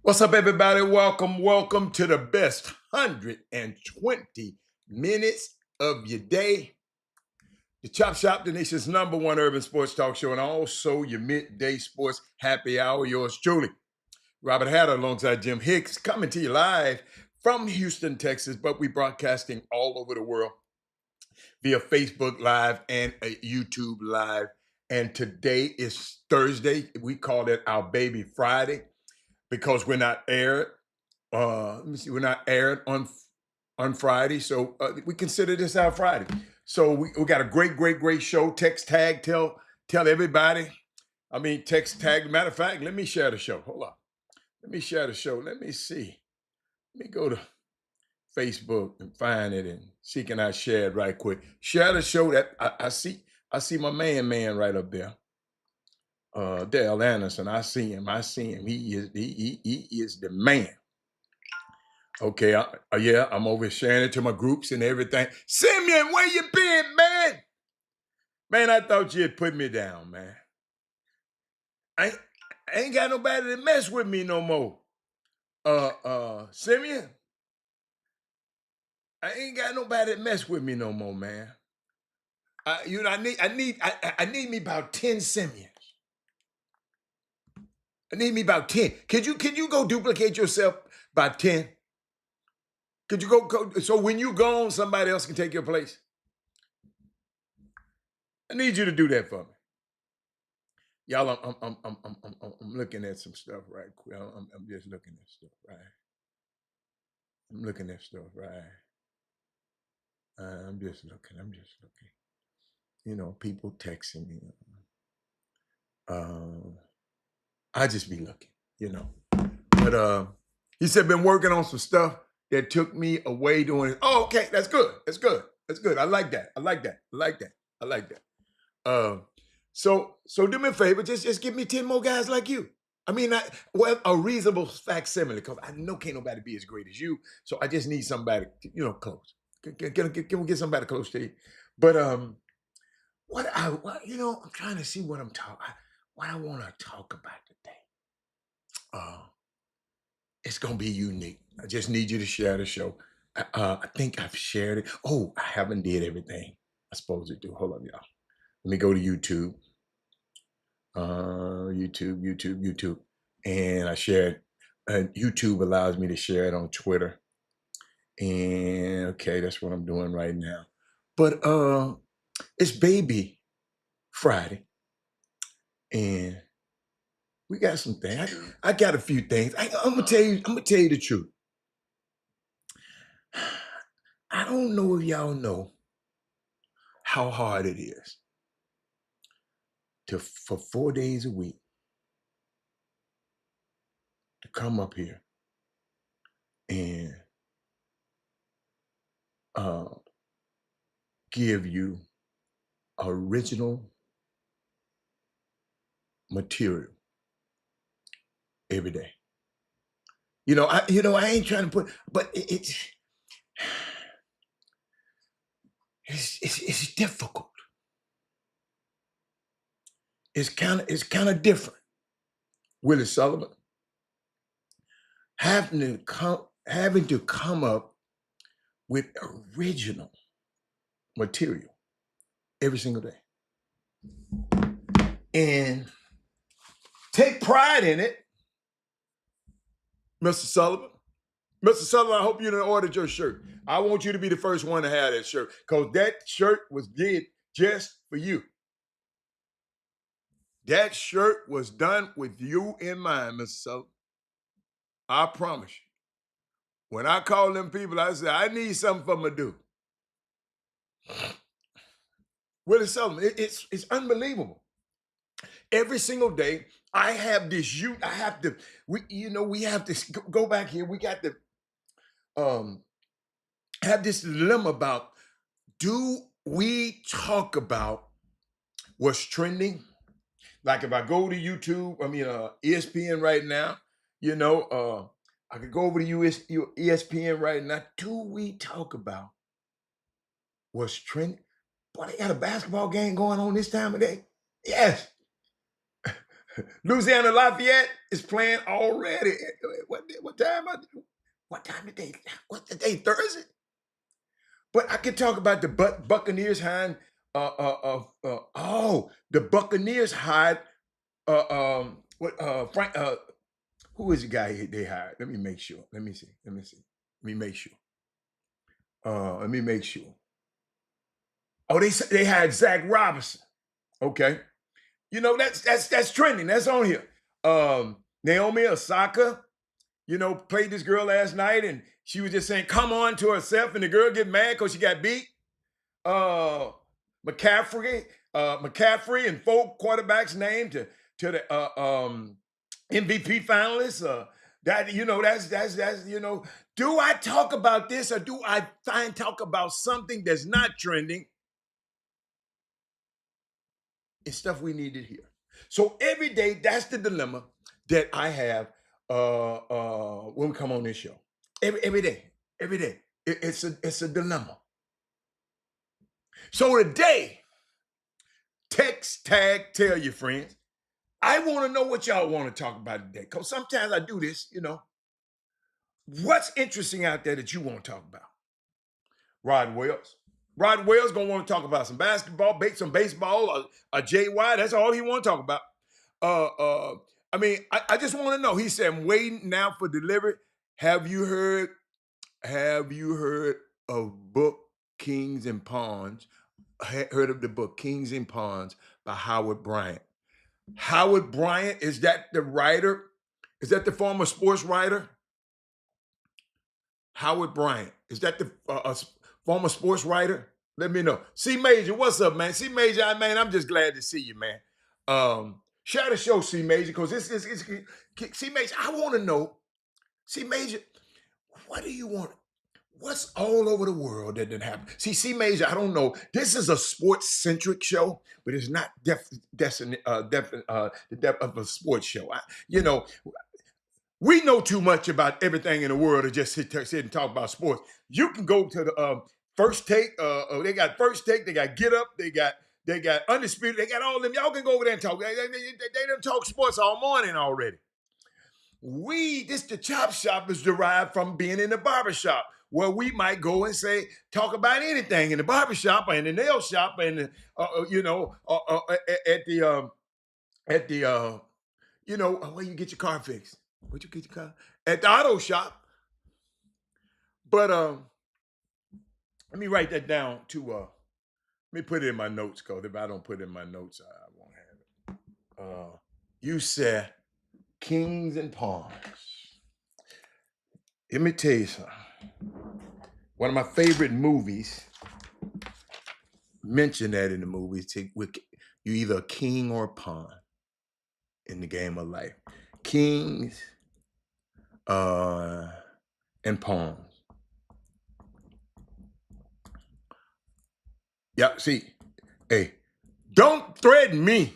What's up, everybody? Welcome to the best 120 minutes of your day. The Chop Shop, the nation's #1 urban sports talk show, and also your midday sports happy hour. Yours truly, Robert Hatter, alongside Jim Hicks, coming to you live from Houston, Texas, but we broadcasting all over the world via Facebook Live and a YouTube Live. And today is Thursday. We call it our baby Friday because we're not aired. Let me see, we're not aired on Friday, so we consider this our Friday. So we got a great show. Text tag, tell everybody. I mean, text tag. Matter of fact, let me share the show. Hold on, let me share the show. Let me see. Let me go to Facebook and find it and see can I share it right quick. Share the show that I see. I see my man right up there. Dale Anderson. I see him. He is the man. Okay, yeah, I'm over sharing it to my groups and everything. Simeon, where you been, man? Man, I thought you had put me down, man. I ain't got nobody to mess with me no more. Simeon, I ain't got nobody to mess with me no more, man. I need me about 10 Simeons. I need me about 10. Could you go duplicate yourself by 10? Could you go so when you gone, somebody else can take your place? I need you to do that for me. Y'all, I'm looking at some stuff right quick. I'm just looking at stuff right. I'm looking at stuff right. I'm just looking. You know, people texting me. I just be looking. You know, but he said been working on some stuff that took me away doing it. Oh, okay, that's good. That's good. That's good. I like that. I like that. I like that. I like that. So do me a favor, just give me 10 more guys like you. I mean, a reasonable facsimile, because I know can't nobody be as great as you. So I just need somebody, close. Can we get somebody close to you? But I'm trying to see what what I want to talk about today. It's gonna be unique. I just need you to share the show. I think I've shared it. Oh, I haven't did everything I supposed to do. Hold on, y'all. Let me go to YouTube. YouTube. And I shared, YouTube allows me to share it on Twitter. And okay, that's what I'm doing right now. But it's baby Friday. And we got some things. I got a few things. I'm gonna tell you the truth. I don't know if y'all know how hard it is for 4 days a week to come up here and give you original material every day. I ain't trying to put, but it's difficult. It's kind of different. Willie Sullivan having to come up with original material every single day and take pride in it, Mr. Sullivan. Mr. Sullivan, I hope you done ordered your shirt. I want you to be the first one to have that shirt because that shirt was did just for you. That shirt was done with you in mind, Mr. Sullivan. I promise you. When I call them people, I say, I need something for my dude. Willie Sullivan, it's unbelievable. Every single day, I have this we have to go back here. We got to have this dilemma about, do we talk about what's trending? Like if I go to YouTube, ESPN right now, I could go over to ESPN right now. Do we talk about what's trending? Boy, they got a basketball game going on this time of day. Yes. Louisiana Lafayette is playing already. What time? What time of day? What's the day? Thursday. But I can talk about the Buccaneers hiring. The Buccaneers hired what Frank. Who is the guy they hired? Let me make sure. Let me see. Let me make sure. Let me make sure. Oh, they hired Zach Robinson. Okay. You know, that's trending. That's on here. Naomi Osaka, played this girl last night, and she was just saying, come on to herself, and the girl get mad because she got beat. McCaffrey and 4 quarterbacks named to the MVP finalists. That's do I talk about this or do I talk about something that's not trending? It's stuff we need to hear. So every day, that's the dilemma that I have when we come on this show. Every day. It's a dilemma. So today, text, tag, tell your friends. I want to know what y'all want to talk about today. Because sometimes I do this, What's interesting out there that you want to talk about? Rod Wells. Rod Wells gonna want to talk about some basketball, some baseball, a JY. That's all he want to talk about. I just want to know. He said, "I'm waiting now for delivery." Have you heard of book Kings and Pawns? Heard of the book Kings and Pawns by Howard Bryant? Howard Bryant, is that the writer? Is that the former sports writer? Howard Bryant, is that the former sports writer? Let me know. C Major, what's up, man? C Major, man, I'm just glad to see you, man. Share the show, C Major, because this is C Major. I want to know, C Major, what do you want? What's all over the world that didn't happen? See, C Major, I don't know. This is a sports-centric show, but it's not the depth of a sports show. We know too much about everything in the world to just sit and talk about sports. You can go to the First Take. They got First Take. They got Get Up. They got Undisputed. They got all of them. Y'all can go over there and talk. They done talk sports all morning already. The Chop Shop is derived from being in the barbershop, where we might go and talk about anything in the barbershop or in the nail shop and at the where you get your car fixed. Where'd you get your car? At the auto shop. But let me write that down let me put it in my notes, because if I don't put it in my notes, I won't have it. You said Kings and Pawns. Let me tell you something. One of my favorite movies mentioned that in the movies. You either a king or a pawn in the game of life. Kings and pawns. Yeah, see, hey, don't threaten me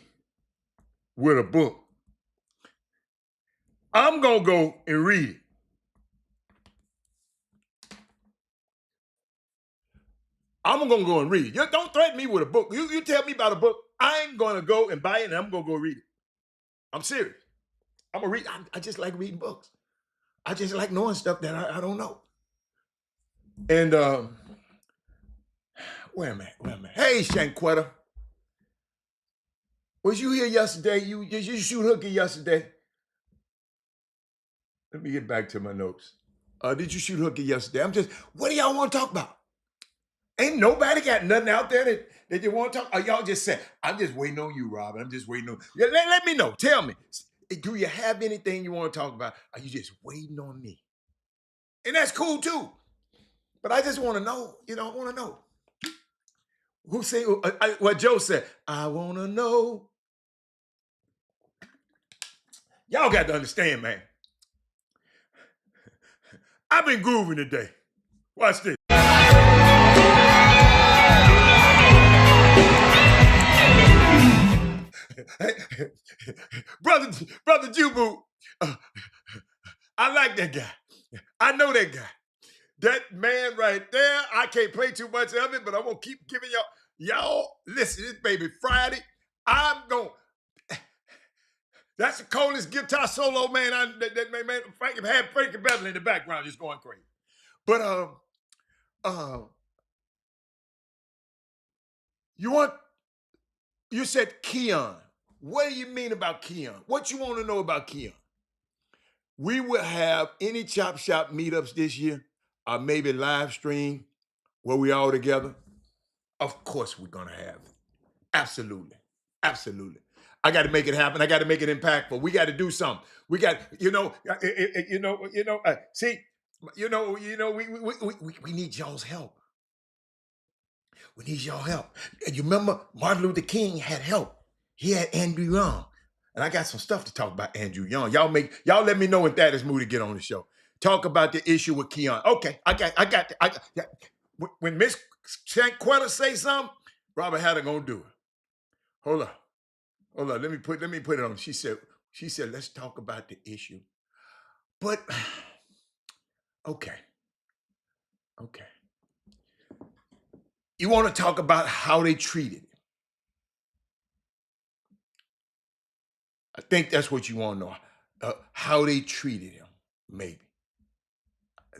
with a book. I'm going to go and read it. I'm going to go and read it. Don't threaten me with a book. You tell me about a book, I'm going to go and buy it, and I'm going to go read it. I'm serious. I'm going to read. I just like reading books. I just like knowing stuff that I don't know. And where am I? Hey, Shanquetta. Was you here yesterday? Did you shoot hooky yesterday? Let me get back to my notes. Did you shoot hooky yesterday? What do y'all want to talk about? Ain't nobody got nothing out there that you want to talk. Or y'all just said, I'm just waiting on you, Robin. I'm just waiting on you. Let me know. Tell me. Do you have anything you want to talk about? Are you just waiting on me? And that's cool too. But I just want to know. I want to know. Who say what Joe said? I want to know. Y'all got to understand, man. I've been grooving today. Watch this. Brother Jubu, I like that guy. I know that guy. That man right there, I can't play too much of it, but I'm going to keep giving y'all, listen, it's baby Friday. I'm going, That's the coldest guitar solo, man. Man, Frankie Beverly in the background just going crazy. But uh, you said Keon. What do you mean about Keon? What you want to know about Keon? We will have any Chop Shop meetups this year, or maybe live stream where we all together. Of course, we're gonna have it. Absolutely, absolutely. I got to make it happen. I got to make it impactful. We got to do something. We got, see, we need y'all's help. We need y'all help. And you remember Martin Luther King had help. He had Andrew Young. And I got some stuff to talk about Andrew Young. Y'all let me know when Thaddeus Moody get on the show. Talk about the issue with Keon. Okay, when Miss Shanquella say something, Robert Hatter gonna do it. Hold on. Let me put it on. She said, let's talk about the issue. But okay. You want to talk about how they treated him. I think that's what you want to know. How they treated him, maybe.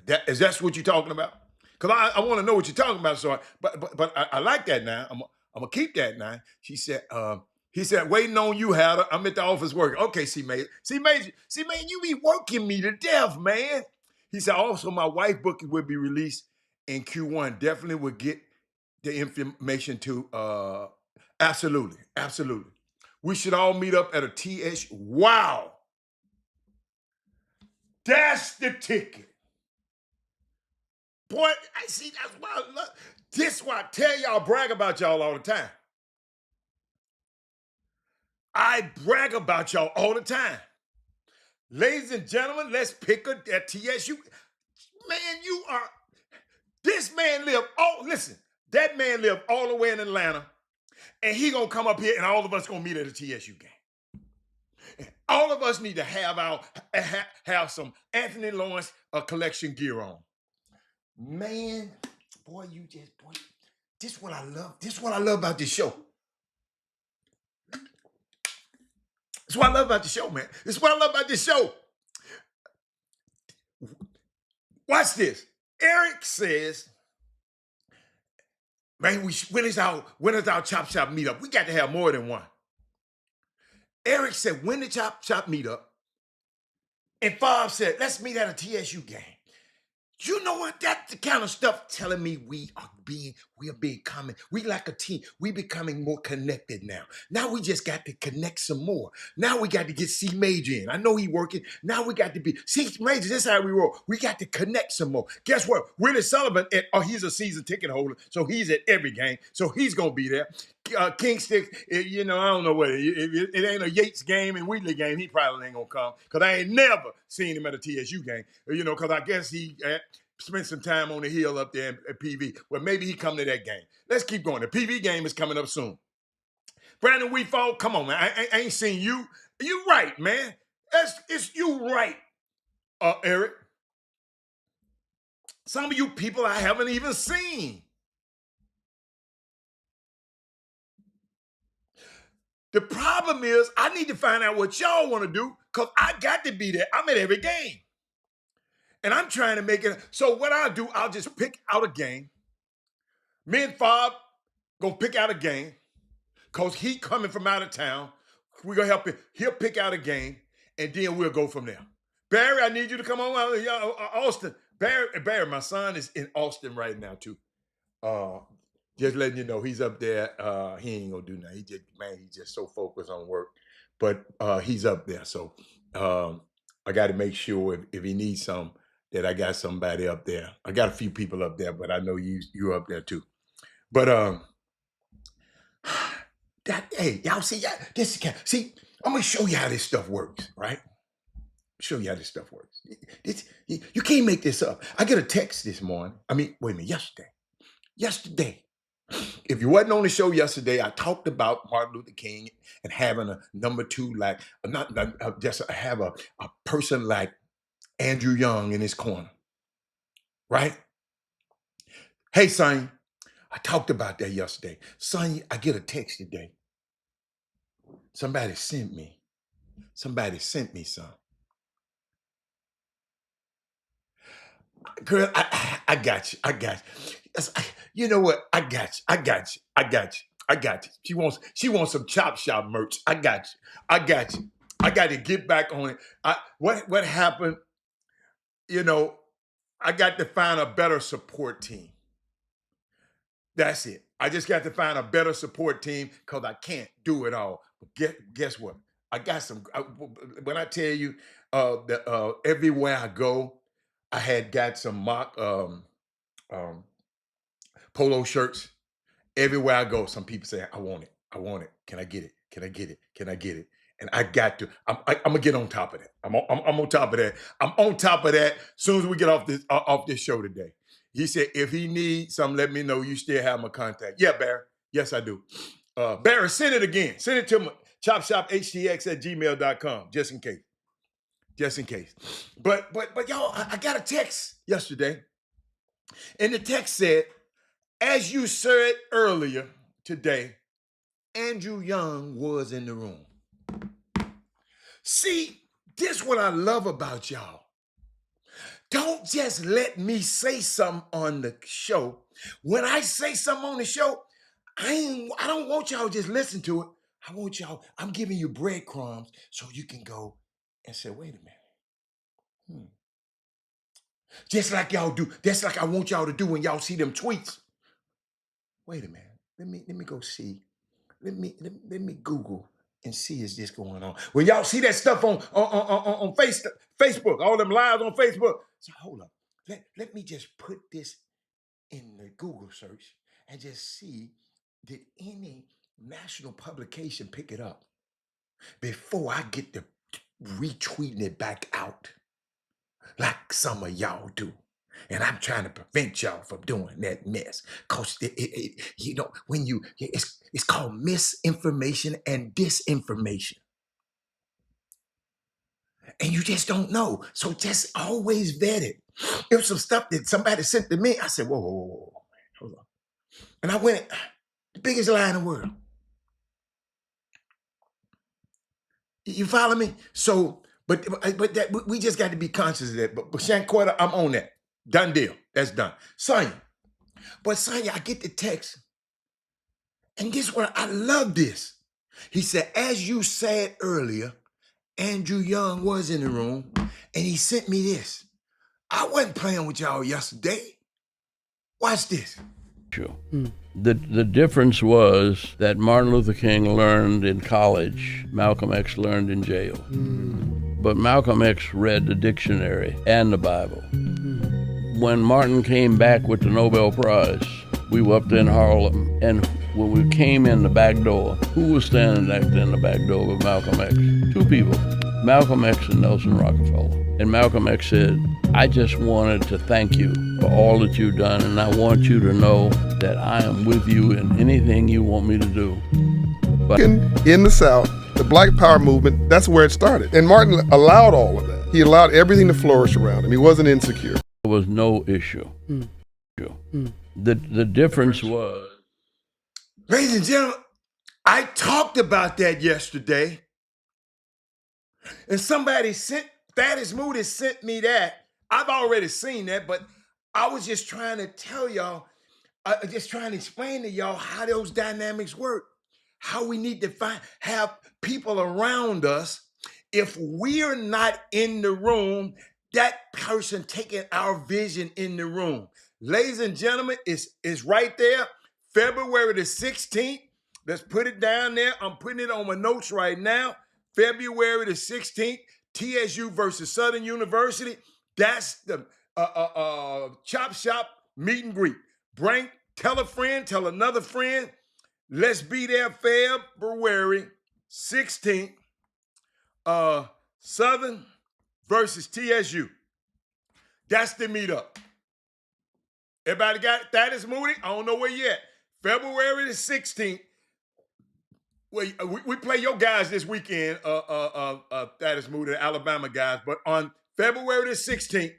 That's what you're talking about? Because I want to know what you're talking about. So, but I like that now. I'm gonna keep that now. He said, waiting on you, Hatter. I'm at the office working. Okay, man, you be working me to death, man. He said, also, my wife book will be released in Q1. Definitely will get the information to absolutely. We should all meet up at a TS. Wow. That's the ticket. Boy, I see, that's why I love. This is why I tell y'all, brag about y'all all the time. I brag about y'all all the time. Ladies and gentlemen, let's pick a TSU. Man, this man that man lived all the way in Atlanta, and he gonna come up here and all of us gonna meet at a TSU game. All of us need to have some Anthony Lawrence collection gear on. Man, boy, this is what I love. This is what I love about this show. This is what I love about the show, man. This is what I love about this show. Watch this. Eric says, man, when is our Chop Shop meetup? We got to have more than one. Eric said, when the Chop Shop meetup? And Favre said, let's meet at a TSU game. You know what? That's the kind of stuff telling me we are becoming, we like a team. We becoming more connected now. Now we just got to connect some more. Now we got to get C Major in. I know he working. Now we got to be C Major. This is how we roll. We got to connect some more. Guess what? Willie Sullivan, he's a season ticket holder, so he's at every game. So he's gonna be there. King Stick, I don't know what it ain't a Yates game and Wheatley game. He probably ain't gonna come because I ain't never seen him at a TSU game. Because I guess he spent some time on the hill up there at PV. Well, maybe he come to that game. Let's keep going. The PV game is coming up soon. Brandon Weefall, come on, man. I ain't seen you. You right, man. It's you right, Eric. Some of you people I haven't even seen. The problem is I need to find out what y'all want to do because I got to be there. I'm at every game. And I'm trying to make it. So what I'll do, I'll just pick out a game. Me and Favre gonna pick out a game because he coming from out of town. We're gonna help him. He'll pick out a game, and then we'll go from there. Barry, I need you to come on. Austin. Barry, my son is in Austin right now, too. Just letting you know, he's up there. He ain't gonna do nothing. He's just so focused on work. But he's up there. So I got to make sure if he needs some, that I got somebody up there. I got a few people up there, but I know you're up there too. But hey, y'all see, I'm gonna show you how this stuff works, right? Show you how this stuff works. You can't make this up. I get a text this morning. Yesterday. If you wasn't on the show yesterday, I talked about Martin Luther King and having a number two, like just have a person like Andrew Young in his corner, right? Hey, son, I talked about that yesterday. Son, I get a text today. Somebody sent me Somebody sent me some. Girl, I got you. I got you. You know what? I got you. I got you. I got you. I got you. She wants some Chop Shop merch. I got you. I got you. I got to get back on it. What happened? You know, I got to find a better support team. That's it. I just got to find a better support team because I can't do it all. But guess what? I got some. When I tell you, everywhere I go, I had got some mock um, polo shirts. Everywhere I go, some people say, "I want it. I want it. Can I get it? Can I get it? Can I get it?" And I got to. I'm gonna get on top of that. I'm on top of that. I'm on top of that. As soon as we get off this show today, he said, if he needs something, let me know. You still have my contact. Yeah, Barry. Yes, I do. Barry, send it again. Send it to my chopshophtx@gmail.com, just in case. Just in case. But y'all, I got a text yesterday, and the text said, as you said earlier today, Andrew Young was in the room. See, this is what I love about y'all. Don't just let me say something on the show. When I say something on the show, I don't want y'all to just listen to it. I want y'all, I'm giving you breadcrumbs so you can go and say, wait a minute. Just like y'all do. That's like I want y'all to do when y'all see them tweets. Wait a minute. Let me go see. Let me Google and see is this going on. When y'all see that stuff on Facebook, all them lives on Facebook. So hold up. Let me just put this in the Google search and just see, did any national publication pick it up before I get to retweeting it back out like some of y'all do. And I'm trying to prevent y'all from doing that mess. Cause you know, when it's called misinformation and disinformation. And you just don't know. So just always vet it. There was some stuff that somebody sent to me. I said, whoa, hold on. And I went, the biggest lie in the world. You follow me? So, but that we just got to be conscious of that. But Shanquetta, I'm on that. Done deal. That's done. Sonya. But Sonya, I get the text. And guess what? I love this. He said, as you said earlier, Andrew Young was in the room and he sent me this. I wasn't playing with y'all yesterday. Watch this. Sure. The difference was that Martin Luther King learned in college, Malcolm X learned in jail. But Malcolm X read the dictionary and the Bible. When Martin came back with the Nobel Prize, we were up there in Harlem, and when we came in the back door, who was standing in the back door with Malcolm X? Two people, Malcolm X and Nelson Rockefeller. And Malcolm X said, I just wanted to thank you for all that you've done, and I want you to know that I am with you in anything you want me to do. But in the South, the Black Power movement, that's where it started. And Martin allowed all of that. He allowed everything to flourish around him. He wasn't insecure. There was no issue. The difference was... Ladies and gentlemen, I talked about that yesterday. And somebody Thaddeus Moody sent me that. I've already seen that, but I was just trying to tell y'all, just trying to explain to y'all how those dynamics work, how we need to have people around us. If we're not in the room, that person taking our vision in the room. Ladies and gentlemen, it's right there, February the 16th. Let's put it down there. I'm putting it on my notes right now. February the 16th, TSU versus Southern University. That's the Chop Shop meet and greet. Tell a friend, tell another friend. Let's be there February 16th. Southern versus TSU. That's the meetup. Everybody got it? Thaddeus Moody? I don't know where yet. February the 16th. We play your guys this weekend, Thaddeus Moody, the Alabama guys. But on February the 16th,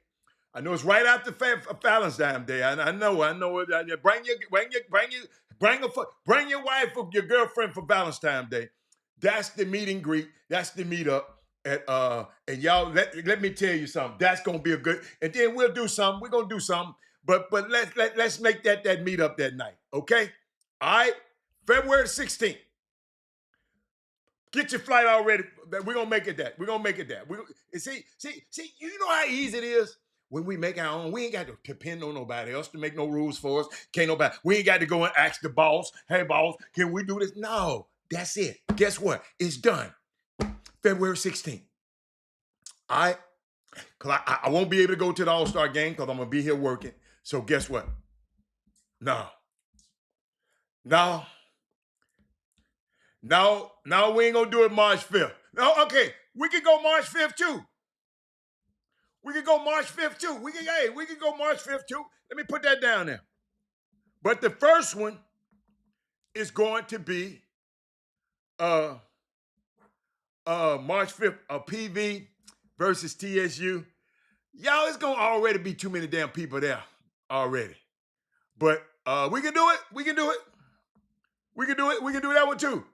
I know it's right after Valentine's Day. I know. Bring your wife or your girlfriend for Valentine's Day. That's the meet and greet. That's the meetup. And y'all, let me tell you something. That's gonna be a good. And then we'll do something. We're gonna do something. But let's make that meetup that night. Okay. All right. February 16th. Get your flight already. We're gonna make it that. We're gonna make it that. See. You know how easy it is when we make our own. We ain't got to depend on nobody else to make no rules for us. Can't nobody. We ain't got to go and ask the boss. Hey, boss, can we do this? No, that's it. Guess what? It's done. February 16th. All right. Because I won't be able to go to the All-Star game because I'm gonna be here working. So guess what? No, we ain't gonna do it March 5th. No, okay, we can go March 5th too. We can go March 5th too. We can go March 5th too. Let me put that down there. But the first one is going to be March 5th, PV versus TSU. Y'all, it's gonna already be too many damn people there already. But we can do it. We can do it. We can do it. We can do that one too.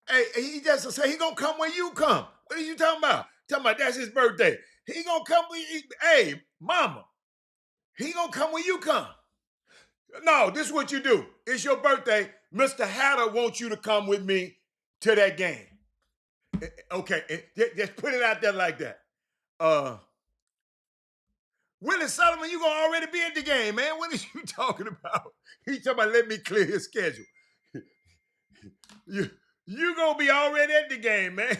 Hey, he just say he gonna come when you come. What are you talking about? Talking about that's his birthday. He gonna come when hey, mama. He gonna come when you come. No, this is what you do. It's your birthday. Mr. Hatter wants you to come with me to that game. Okay, just put it out there like that. Willie Solomon, you gonna already be at the game, man. What is you talking about? He talking about let me clear his schedule. You gonna be already at the game, man.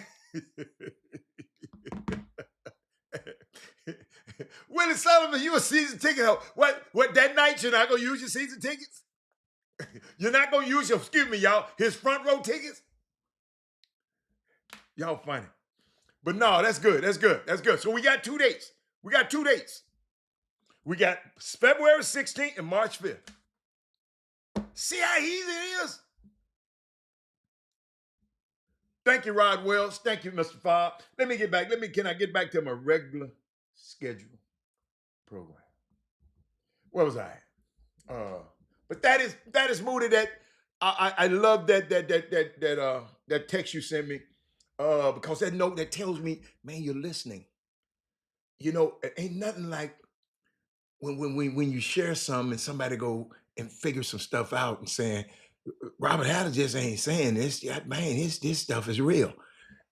Willie Solomon, you a season ticket holder. What that night you're not gonna use your season tickets? You're not gonna use your, excuse me, y'all, his front row tickets? Y'all funny. But no, that's good. That's good. That's good. So we got 2 dates. We got February 16th and March 5th. See how easy it is? Thank you, Rod Wells. Thank you, Mr. Fobb. Can I get back to my regular schedule program? Where was I? But that is moody. That I love that text you sent me. Because that note that tells me, man, you're listening. You know, it ain't nothing like when you share something and somebody go and figure some stuff out and saying, Robert Hatter just ain't saying this. Yeah, man, this stuff is real.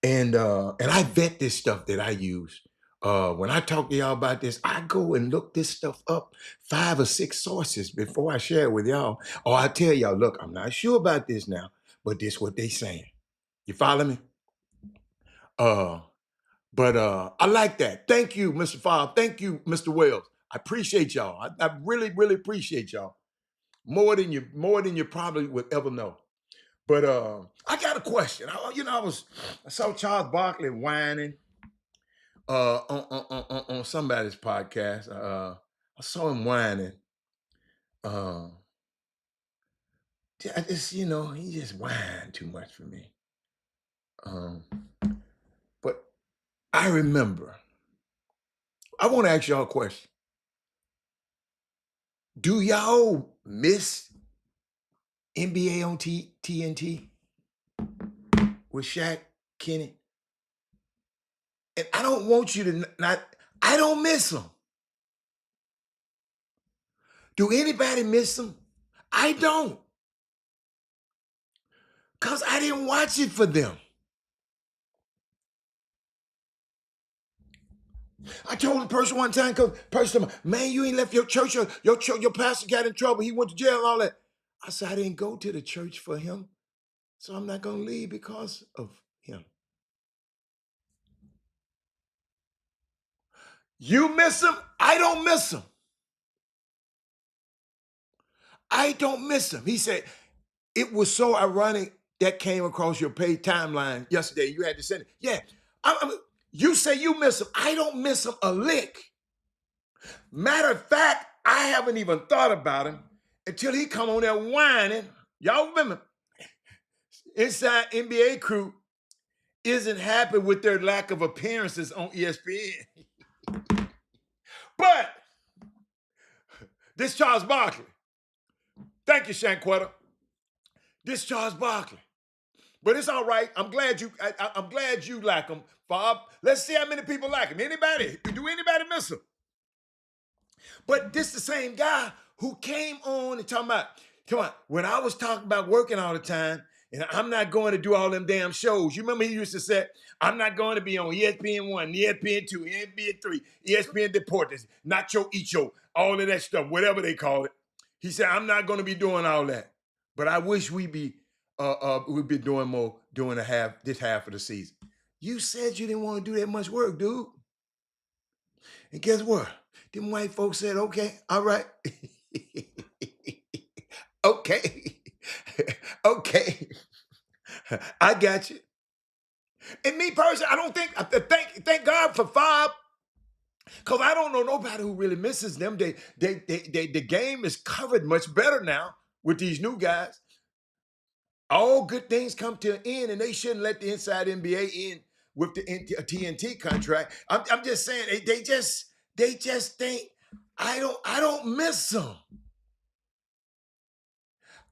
And I vet this stuff that I use. When I talk to y'all about this, I go and look this stuff up 5 or 6 sources before I share it with y'all. Or I tell y'all, look, I'm not sure about this now, but this is what they saying. You follow me? But I like that. Thank you, Mr. Fobb. Thank you, Mr. Wells. I appreciate y'all. I really, really appreciate y'all. More than you probably would ever know. But I got a question. I saw Charles Barkley whining on somebody's podcast. I saw him whining. I just, he just whined too much for me. But I remember. I want to ask y'all a question. Do y'all miss NBA on TNT with Shaq, Kenny? And I don't want you to I don't miss them. Do anybody miss them? I don't. Because I didn't watch it for them. I told the person one time, man, you ain't left your church. Your pastor got in trouble. He went to jail and all that. I said, I didn't go to the church for him. So I'm not going to leave because of him. You miss him? I don't miss him. I don't miss him. He said, it was so ironic that came across your page timeline yesterday. You had to send it. Yeah. You say you miss him. I don't miss him a lick. Matter of fact, I haven't even thought about him until he come on there whining. Y'all remember, Inside NBA Crew isn't happy with their lack of appearances on ESPN. But this Charles Barkley. Thank you, Shanquetta. This Charles Barkley. But it's all right. I'm glad you like him, Bob. Let's see how many people like him. Anybody? Do anybody miss him? But this the same guy who came on and talking about, come on, when I was talking about working all the time, and I'm not going to do all them damn shows. You remember he used to say, I'm not going to be on ESPN1, ESPN2, ESPN3, ESPN Deportes, Nacho Icho, all of that stuff, whatever they call it. He said, I'm not going to be doing all that. But I wish we'd be doing more during this half of the season. You said you didn't want to do that much work, dude. And guess what? Them white folks said, okay, all right. Okay. Okay. I got you. And me personally, I don't think, thank God for Fob, because I don't know nobody who really misses them. The game is covered much better now with these new guys. All good things come to an end, and they shouldn't let the Inside NBA end with the TNT contract. I'm just saying they just think I don't miss them.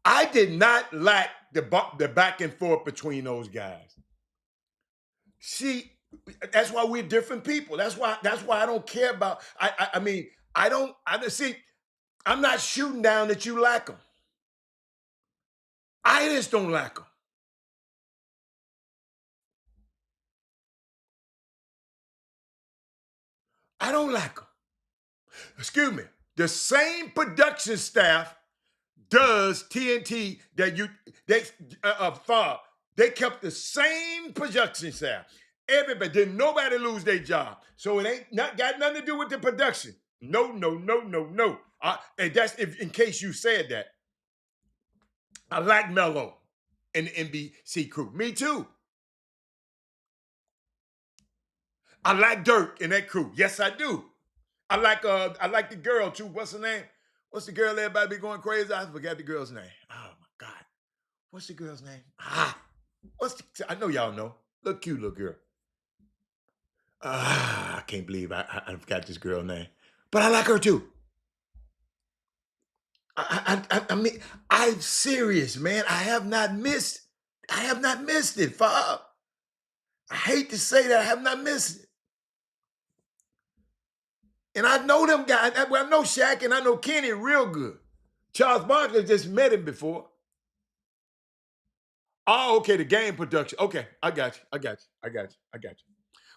I did not like the back and forth between those guys. See, that's why we're different people. That's why I don't care about. I'm not shooting down that you like them. I just don't like them. I don't like them. Excuse me. The same production staff does TNT Fob. They kept the same production staff. Everybody, didn't nobody lose their job. So it ain't got nothing to do with the production. No. And that's in case you said that. I like Mello and the NBC crew. Me too. I like Dirk and that crew. Yes, I do. I like the girl too. What's her name? What's the girl everybody be going crazy? I forgot the girl's name. Oh my God. What's the girl's name? I know y'all know. Look cute little girl. I can't believe I forgot this girl's name. But I like her too. I mean, I'm serious, man. I have not missed it, Fob. I hate to say that I have not missed it. And I know them guys. Well, I know Shaq and I know Kenny real good. Charles Barkley just met him before. Oh, okay, the game production. Okay, I got you.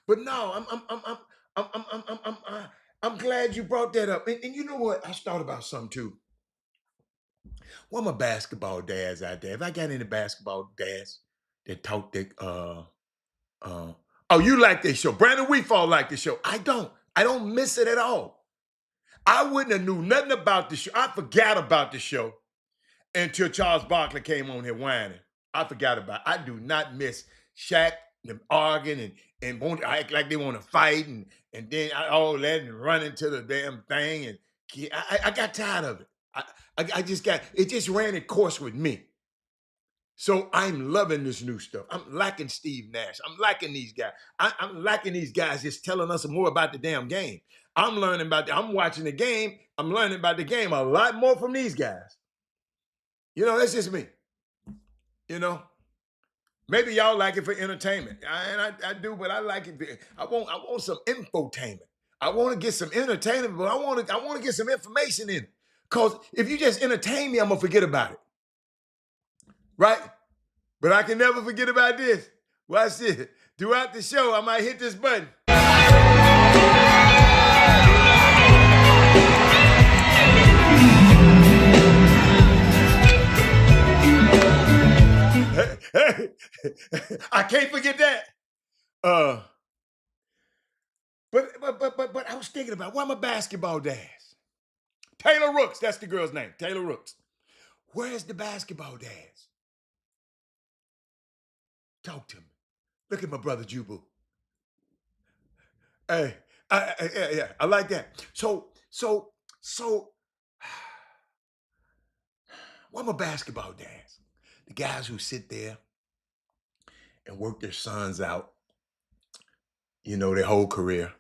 But no, I'm glad you brought that up. And you know what? I thought about something too. What my basketball dads out there? If I got any basketball dads that talk that oh, you like this show. Brandon Weefall like this show. I don't miss it at all. I wouldn't have knew nothing about the show. I forgot about the show until Charles Barkley came on here whining. I forgot about it. I do not miss Shaq, them arguing and want to act like they want to fight and then all that and run into the damn thing. And I got tired of it. It just ran its course with me. So I'm loving this new stuff. I'm liking Steve Nash. I'm liking these guys. I'm liking these guys just telling us more about the damn game. I'm watching the game. I'm learning about the game a lot more from these guys. You know, that's just me. You know, maybe y'all like it for entertainment, and I do, but I like it. I want some infotainment. I want to get some entertainment, but I want to get some information in it. Cause if you just entertain me, I'm gonna forget about it, right? But I can never forget about this. Watch this. Throughout the show, I might hit this button. I can't forget that. But I was thinking about why my basketball dads. Taylor Rooks, that's the girl's name. Taylor Rooks. Where's the basketball dads? Talk to me. Look at my brother Jubu. Hey, I like that. So, why my basketball dads? The guys who sit there and work their sons out, you know, their whole career,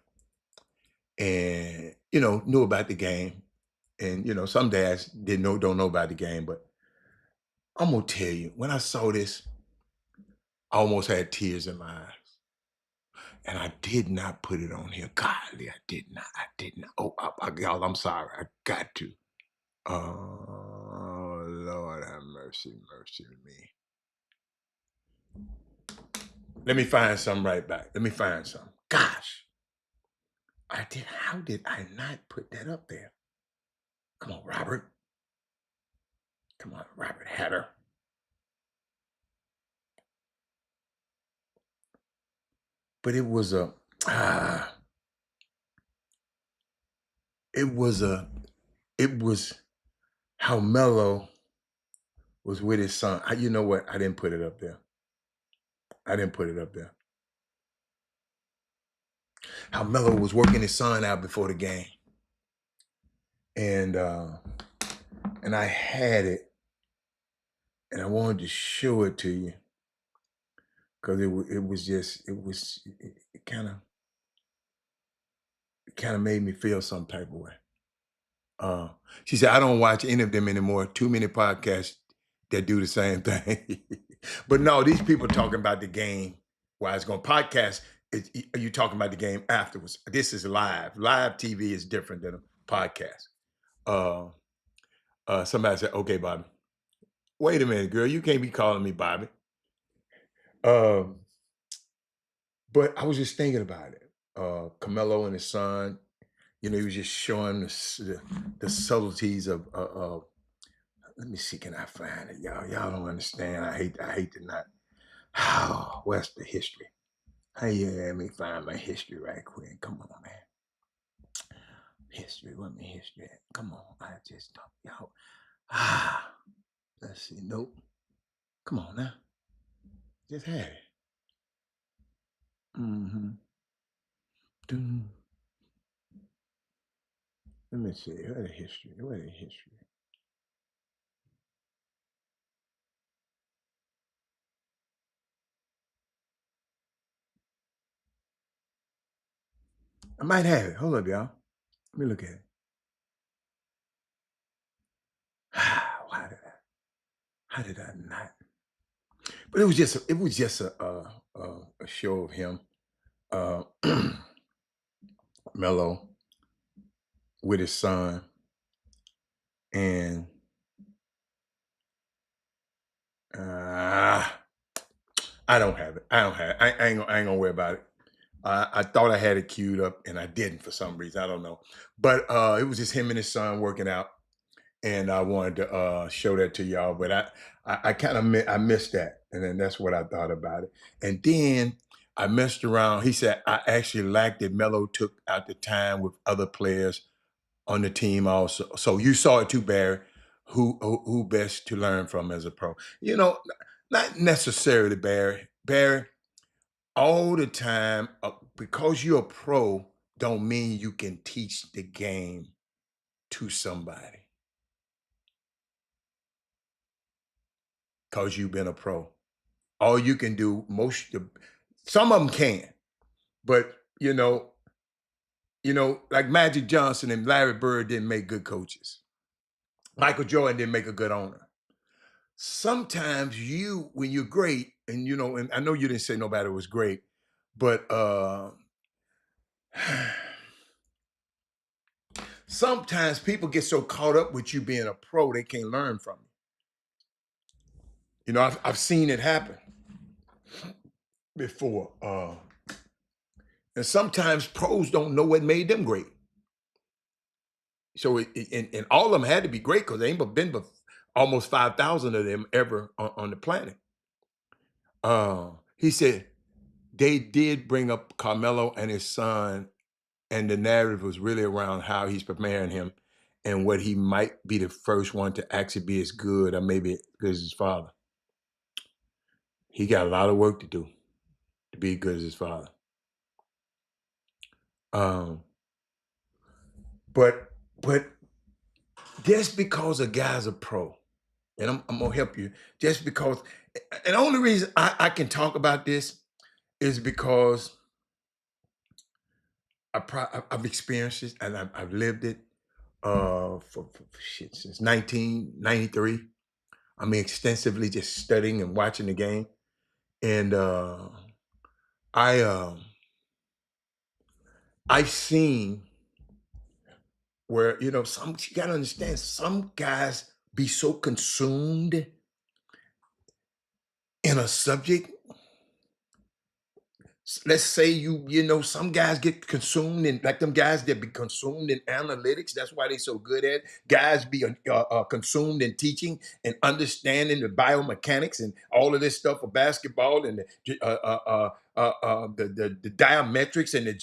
and you know, knew about the game, and you know, some dads don't know about the game, but I'm gonna tell you, when I saw this, I almost had tears in my eyes. And I did not put it on here. Golly, I did not. I did not. Oh, y'all, I'm sorry. I got to. Oh, Lord have mercy, mercy to me. Let me find some right back. Let me find some. Gosh. How did I not put that up there? Come on, Robert. Come on, Robert Hatter. But it was how Melo was with his son. You know what? I didn't put it up there. I didn't put it up there. How Melo was working his son out before the game. And I had it, and I wanted to show it to you because it kind of made me feel some type of way. She said, I don't watch any of them anymore. Too many podcasts that do the same thing. But no, these people talking about the game while it's going podcast. Are you talking about the game afterwards? This is live. Live TV is different than a podcast. Somebody said, okay, Bobby. Wait a minute, girl. You can't be calling me Bobby. But I was just thinking about it. Carmelo and his son, he was just showing the subtleties of let me see, can I find it? Y'all don't understand. I hate to not. Oh, where's the history? Hey, let me find my history right quick. Come on, man. History, what my history at? Come on, I just don't, y'all. Let's see. Nope. Come on now. Just had it. Let me see. Where the history? I might have it. Hold up, y'all. Let me look at it. How did I not? But it was just a show of him, Melo, with his son, and I don't have it. I ain't gonna worry about it. I thought I had it queued up, and I didn't for some reason. I don't know, but it was just him and his son working out, and I wanted to show that to y'all. But I kind of I missed that, and then that's what I thought about it. And then I messed around. He said I actually liked that Melo took out the time with other players on the team also. So you saw it too, Barry. Who best to learn from as a pro? Not necessarily Barry. Barry, all the time, because you're a pro, don't mean you can teach the game to somebody. Because you've been a pro. All you can do, some of them can, but like Magic Johnson and Larry Bird didn't make good coaches. Michael Jordan didn't make a good owner. Sometimes when you're great, and and I know you didn't say nobody was great, but sometimes people get so caught up with you being a pro, they can't learn from you. I've seen it happen before. And sometimes pros don't know what made them great. So and all of them had to be great because there ain't been but almost 5,000 of them ever on the planet. He said they did bring up Carmelo and his son, and the narrative was really around how he's preparing him and what he might be the first one to actually be as good or maybe as good as his father. He got a lot of work to do to be as good as his father. But just because a guy's a pro, and I'm gonna help you, just because, and the only reason I can talk about this is because I've experienced it and I've lived it for since 1993. I mean, extensively just studying and watching the game. And I've seen where, you gotta understand, some guys be so consumed in a subject. Let's say some guys get consumed in, like them guys that be consumed in analytics. That's why they so good at it. Guys be consumed in teaching and understanding the biomechanics and all of this stuff of basketball and the diametrics and the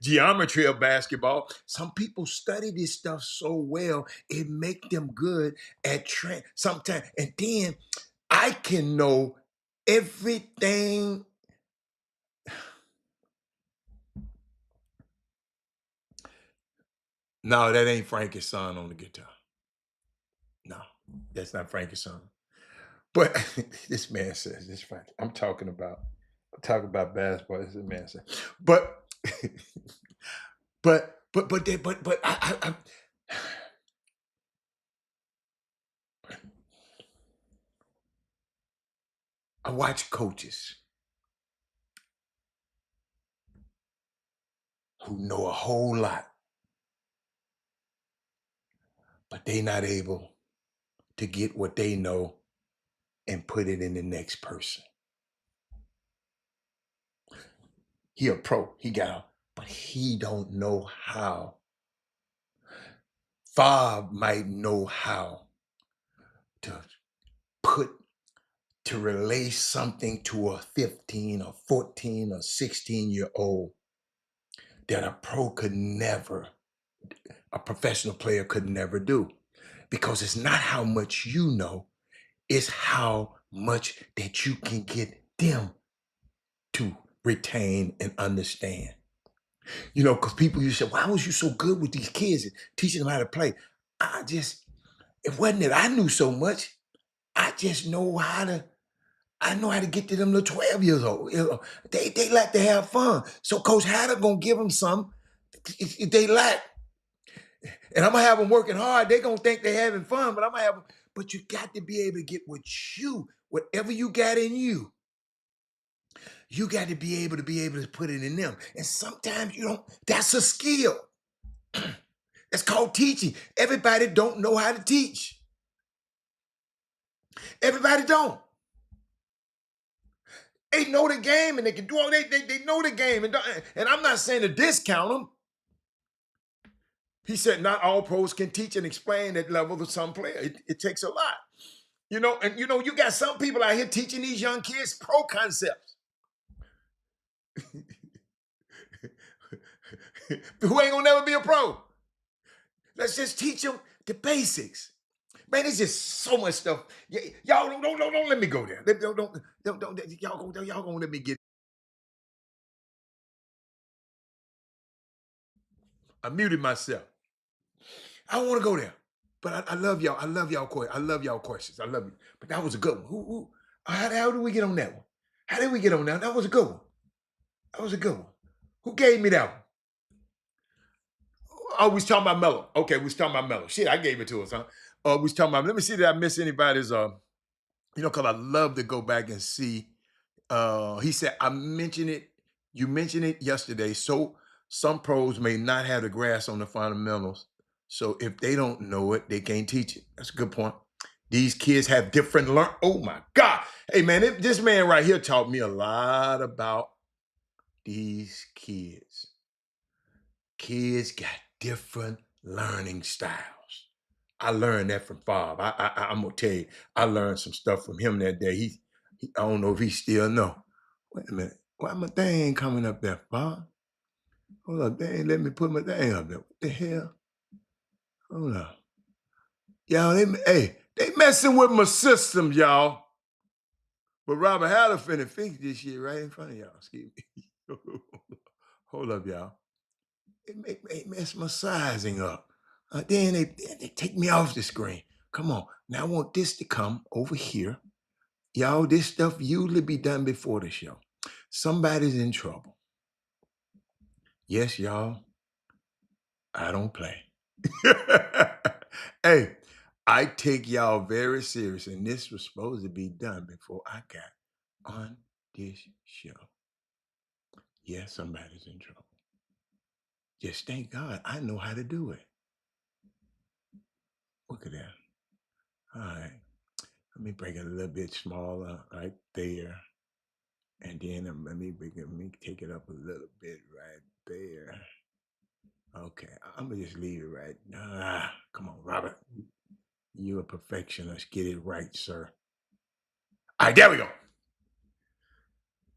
geometry of basketball. Some people study this stuff so well, it make them good at sometimes. And then I can know everything. No, that ain't Frankie's son on the guitar. No, that's not Frankie's son. But this man says, this Frankie. I'm talking about basketball. This man says, but I watch coaches who know a whole lot, but they not able to get what they know and put it in the next person. He a pro, he got out, but he don't know how. Favre might know how to relay something to a 15 or 14 or 16-year-old that a professional player could never do. Because it's not how much you know, it's how much that you can get them to retain and understand. Because people used to say, why was you so good with these kids and teaching them how to play? It wasn't that I knew so much. I just know how to get to them little 12 years old. They like to have fun. So Coach Hatter gonna give them some if they like. And I'm gonna have them working hard. They gonna think they having fun, but I'm gonna have them. But you got to be able to get whatever you got in you. You got to be able to put it in them. And sometimes you don't. That's a skill. It's called teaching. Everybody don't know how to teach. Everybody don't. They know the game and they can do all they know the game. And I'm not saying to discount them. He said not all pros can teach and explain at level to some player. It takes a lot. You got some people out here teaching these young kids pro concepts. Who ain't gonna never be a pro. Let's just teach them the basics. Man, it's just so much stuff. Y'all don't let me go there. Don't y'all gonna let me get. I muted myself. I don't want to go there, but I love y'all. I love y'all questions. I love you. But that was a good one. How did we get on that one? How did we get on that? That was a good one. Who gave me that one? Oh, we was talking about Mello. Okay, we was talking about Mello. Shit, I gave it to us, huh? We was talking about. Let me see that I miss anybody's. Because I love to go back and see. He said, I mentioned it. You mentioned it yesterday. So some pros may not have the grasp on the fundamentals. So if they don't know it, they can't teach it. That's a good point. These kids have different oh my God. Hey man, this man right here taught me a lot about these kids. Kids got different learning styles. I learned that from Bob. I'm gonna tell you, I learned some stuff from him that day. He I don't know if he still know. Wait a minute, why my thing ain't coming up there, Bob? Hold up, they ain't let me put my thing up there. What the hell? Hold up. Y'all, they messing with my system, y'all. But Robert Haller finna fix this shit right in front of y'all. Excuse me. Hold up, y'all. It mess my sizing up. Then they take me off the screen. Come on. Now I want this to come over here. Y'all, this stuff usually be done before the show. Somebody's in trouble. Yes, y'all. I don't play. Hey, I take y'all very serious, and this was supposed to be done before I got on this show. Yeah, somebody's in trouble. Just thank God I know how to do it. Look at that. All right. Let me bring it a little bit smaller right there. And then let me take it up a little bit right there. Okay, I'm gonna just leave it right. Come on, Robert. You're a perfectionist. Get it right, sir. All right, there we go.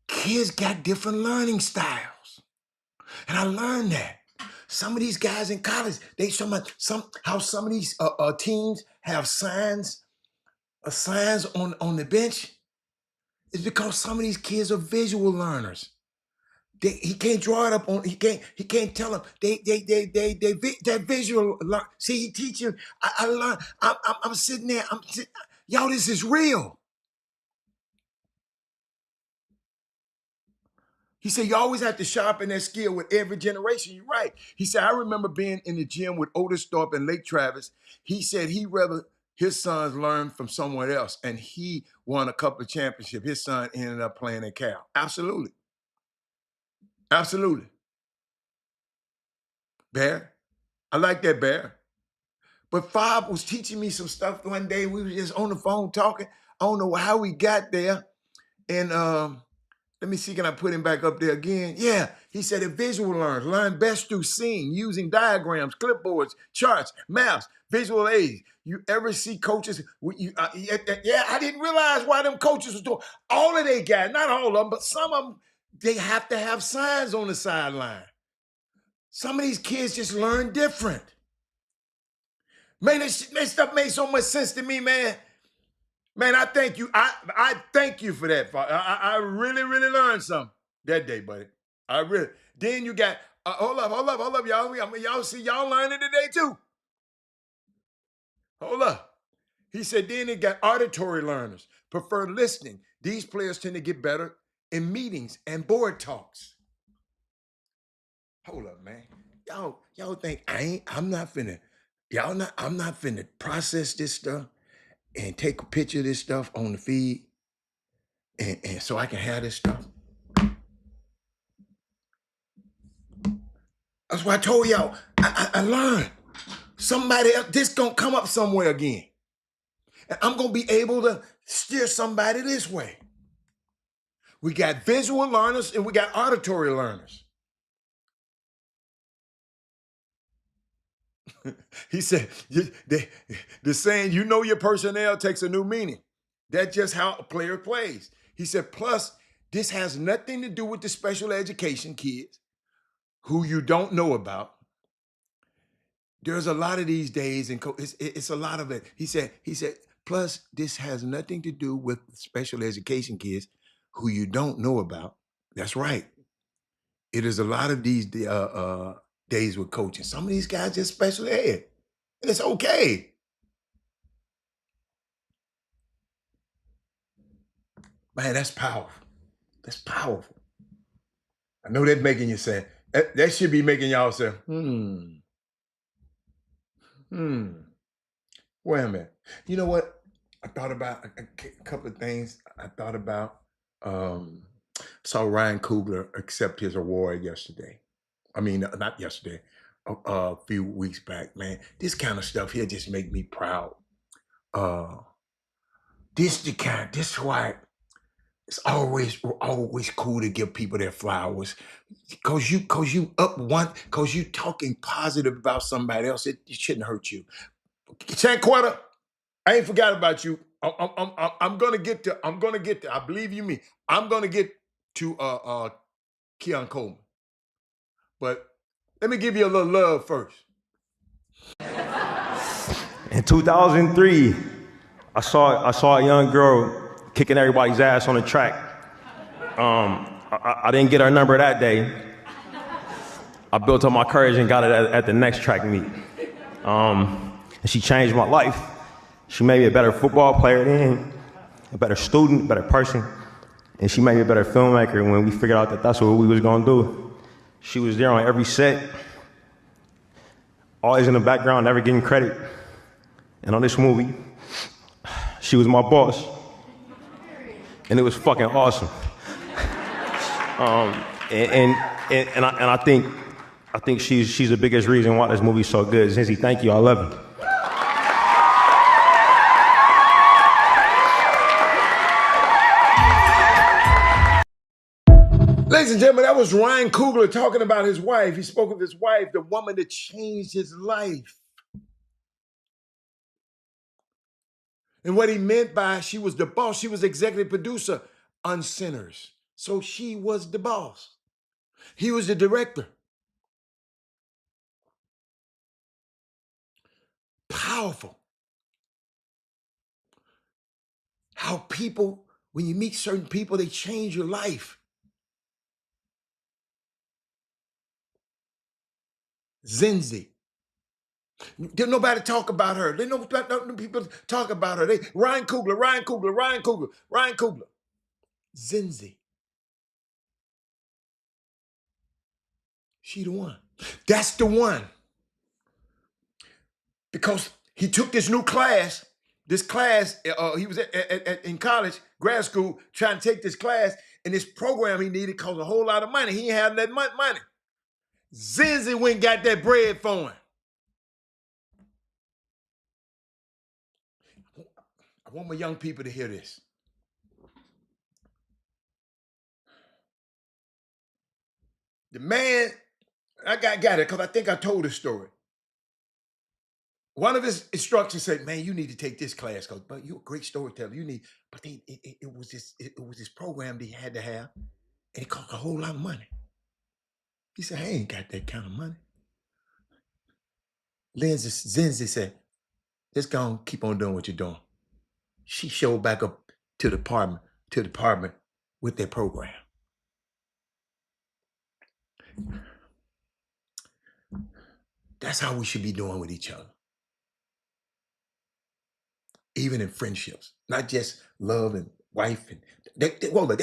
Kids got different learning styles. And I learned that. Some of these guys in college, some of these teams have signs on the bench. It's because some of these kids are visual learners. He can't draw it up on. He can't tell them. That visual. See, he teach you. I learn. I'm sitting there. Y'all, this is real. He said, you always have to sharpen that skill with every generation. You're right. He said, I remember being in the gym with Otis Thorpe and Lake Travis. He said he'd rather his sons learn from someone else, and he won a couple of championships. His son ended up playing at Cal. Absolutely. Absolutely. Bear, I like that, Bear. But Fob was teaching me some stuff one day. We were just on the phone talking. I don't know how we got there. And let me see, can I put him back up there again? Yeah, he said if visual learners learn best through seeing, using diagrams, clipboards, charts, maps, visual aids. You ever see coaches? I didn't realize why them coaches was doing all of they guys, not all of them, but some of them, they have to have signs on the sideline. Some of these kids just learn different. Man, this stuff made so much sense to me, man. Man, I thank you. I thank you for that. I really, really learned something that day, buddy. I really. Then you got, hold up, y'all. Y'all see, y'all learning today too. Hold up. He said, then it got auditory learners, prefer listening. These players tend to get better in meetings and board talks. Hold up, man. Y'all think I'm not finna process this stuff and take a picture of this stuff on the feed and so I can have this stuff. That's why I told y'all, I learned. Somebody else, this gonna come up somewhere again. And I'm gonna be able to steer somebody this way. We got visual learners and we got auditory learners. He said, the saying, you know your personnel takes a new meaning. That's just how a player plays. He said, plus, this has nothing to do with the special education kids who you don't know about. There's a lot of these days, and it's a lot of it. He said, plus, this has nothing to do with special education kids who you don't know about. That's right. It is a lot of these days with coaching. Some of these guys just special ed. And it's okay. Man, that's powerful. That's powerful. I know that's making you say, that should be making y'all say, wait a minute. You know what? I thought about a couple of things. I thought about, saw Ryan Coogler accept his award yesterday. I mean, not yesterday, a few weeks back, man. This kind of stuff here just make me proud. This is why it's always cool to give people their flowers. Cause you talking positive about somebody else, it shouldn't hurt you. Sanquetta, I ain't forgot about you. I'm gonna get to, I believe you me. I'm gonna get to Keon Coleman. But let me give you a little love first. In 2003, I saw a young girl kicking everybody's ass on the track. I didn't get her number that day. I built up my courage and got it at the next track meet. And she changed my life. She made me a better football player then, a better student, a better person. And she made me a better filmmaker when we figured out that that's what we was gonna do. She was there on every set, always in the background, never getting credit. And on this movie, she was my boss. and it was fucking awesome. And I think she's the biggest reason why this movie's so good. Zinzi, thank you. I love you. Ladies and gentlemen, that was Ryan Coogler talking about his wife. He spoke of his wife, the woman that changed his life. And what he meant by she was the boss, she was executive producer on Sinners. So she was the boss. He was the director. Powerful. How people, when you meet certain people, they change your life. Zinzi. Didn't nobody talk about her. They know people talk about her. Ryan Coogler. Zinzi. She the one. That's the one. Because he took this new class, he was in college, grad school, trying to take this class, and this program he needed cost a whole lot of money. He ain't had that money. Zinzi went and got that bread for him. I want my young people to hear this. The man, I got it because I think I told this story. One of his instructors said, "Man, you need to take this class because, but you're a great storyteller. You need." But it was this program they had to have, and it cost a whole lot of money. He said, "I ain't got that kind of money." Zinzi said, "Just go on, keep on doing what you're doing." She showed back up to the department with their program. That's how we should be doing with each other. Even in friendships, not just love and wife. And they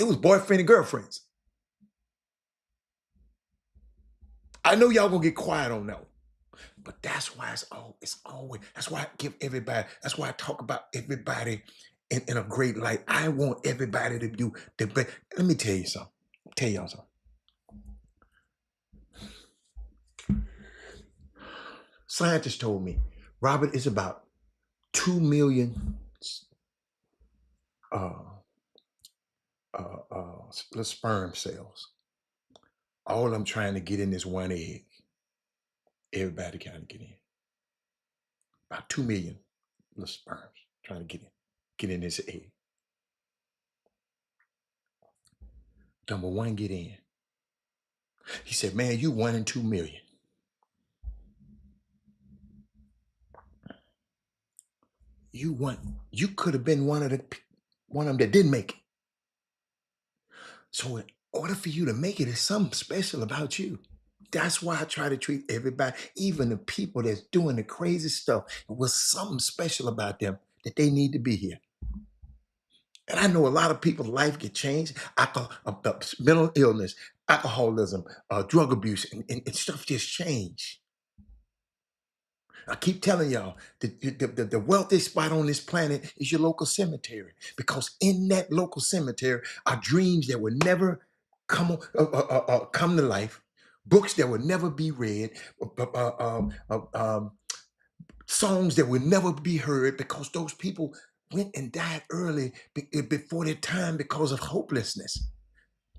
was boyfriend and girlfriends. I know y'all gonna get quiet on that one. But that's why it's always, that's why I give everybody, that's why I talk about everybody in a great light. I want everybody to do the best. Let me tell you something. Tell y'all something. Scientists told me, Robert, it's about 2 million sperm cells. All I'm trying to get in this one egg. Everybody kind of get in. About 2 million little sperms trying to get in this egg. Number one, get in. He said, "Man, you 1 in 2 million. You could have been one of them that didn't make it. So in order for you to make it, there's something special about you." That's why I try to treat everybody, even the people that's doing the crazy stuff, with something special about them that they need to be here. And I know a lot of people's life get changed. Mental illness, alcoholism, drug abuse, and stuff just change. I keep telling y'all, the wealthiest spot on this planet is your local cemetery, because in that local cemetery are dreams that will never come to life, books that will never be read, songs that will never be heard, because those people went and died early before their time because of hopelessness,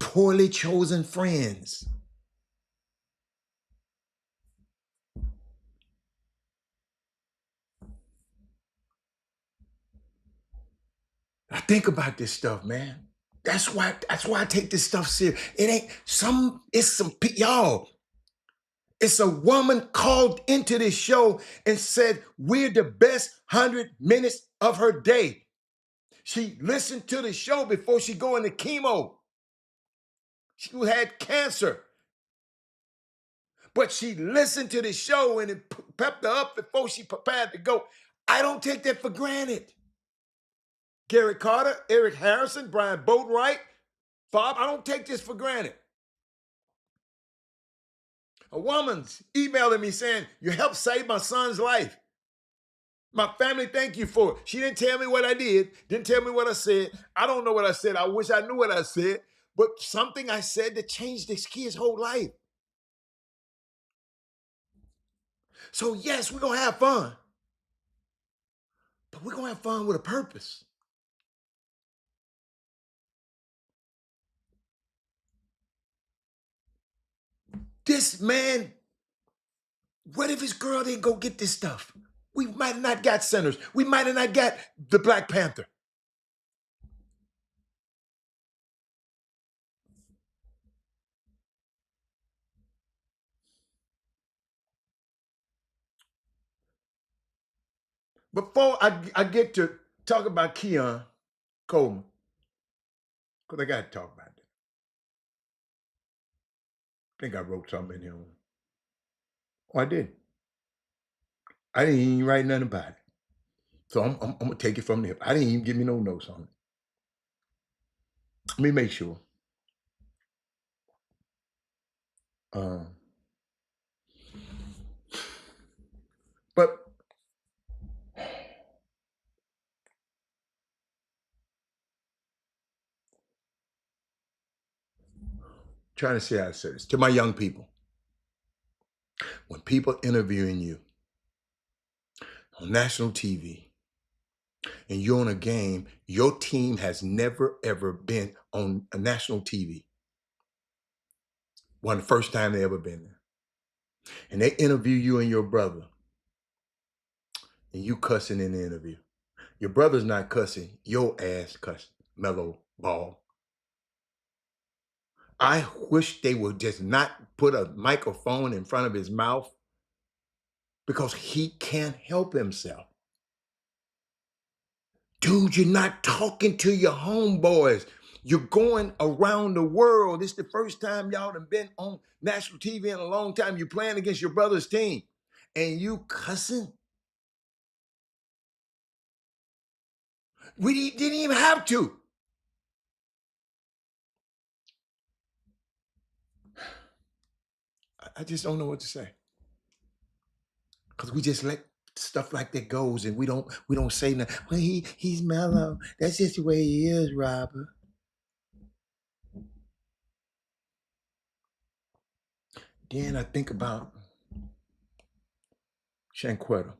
poorly chosen friends. I think about this stuff, man. That's why I take this stuff serious. Y'all. It's a woman called into this show and said, we're the best 100 minutes of her day. She listened to the show before she go into chemo. She had cancer. But she listened to the show and it pepped her up before she prepared to go. I don't take that for granted. Gary Carter, Eric Harrison, Brian Boatwright, Bob, I don't take this for granted. A woman's emailing me saying, "You helped save my son's life. My family, thank you for it. She didn't tell me what I did, didn't tell me what I said. I don't know what I said. I wish I knew what I said, but something I said that changed this kid's whole life. So yes, we're going to have fun, but we're going to have fun with a purpose. This man, what if his girl didn't go get this stuff? We might have not got Sinners. We might have not got the Black Panther. Before I get to talk about Keon Coleman, because I got to talk about that. I think I wrote something in here. Oh, I did. I didn't even write nothing about it. So I'm going to take it from there. I didn't even give me no notes on it. Let me make sure. But trying to say how to say this to my young people. When people interviewing you on national TV and you're on a game, your team has never, ever been on a national TV. One, the first time they ever been there. And they interview you and your brother, and you cussing in the interview. Your brother's not cussing, your ass cussing, mellow ball. I wish they would just not put a microphone in front of his mouth because he can't help himself. Dude, you're not talking to your homeboys. You're going around the world. It's the first time y'all have been on national TV in a long time. You're playing against your brother's team and you cussing. We didn't even have to. I just don't know what to say. Because we just let stuff like that goes and we don't say nothing. Well, he's mellow. That's just the way he is, Robert. Then I think about Shanquetta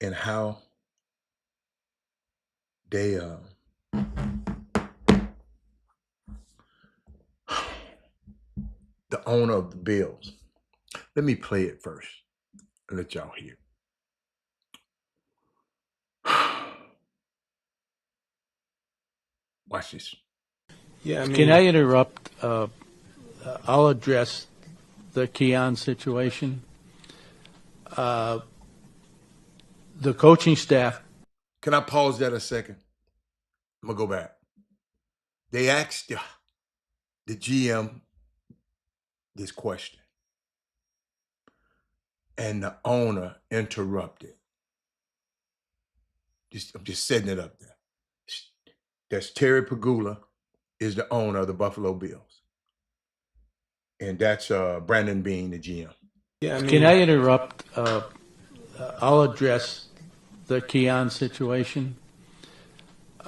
and how they the owner of the Bills. Let me play it first and let y'all hear. Watch this. Yeah, Can I interrupt? I'll address the Keon situation. The coaching staff. Can I pause that a second? I'm going to go back. They asked the GM this question, and the owner interrupted. I'm just setting it up there. That's Terry Pagula is the owner of the Buffalo Bills. And that's Brandon Beane, the GM. Yeah, Can I interrupt? I'll address the Keon situation.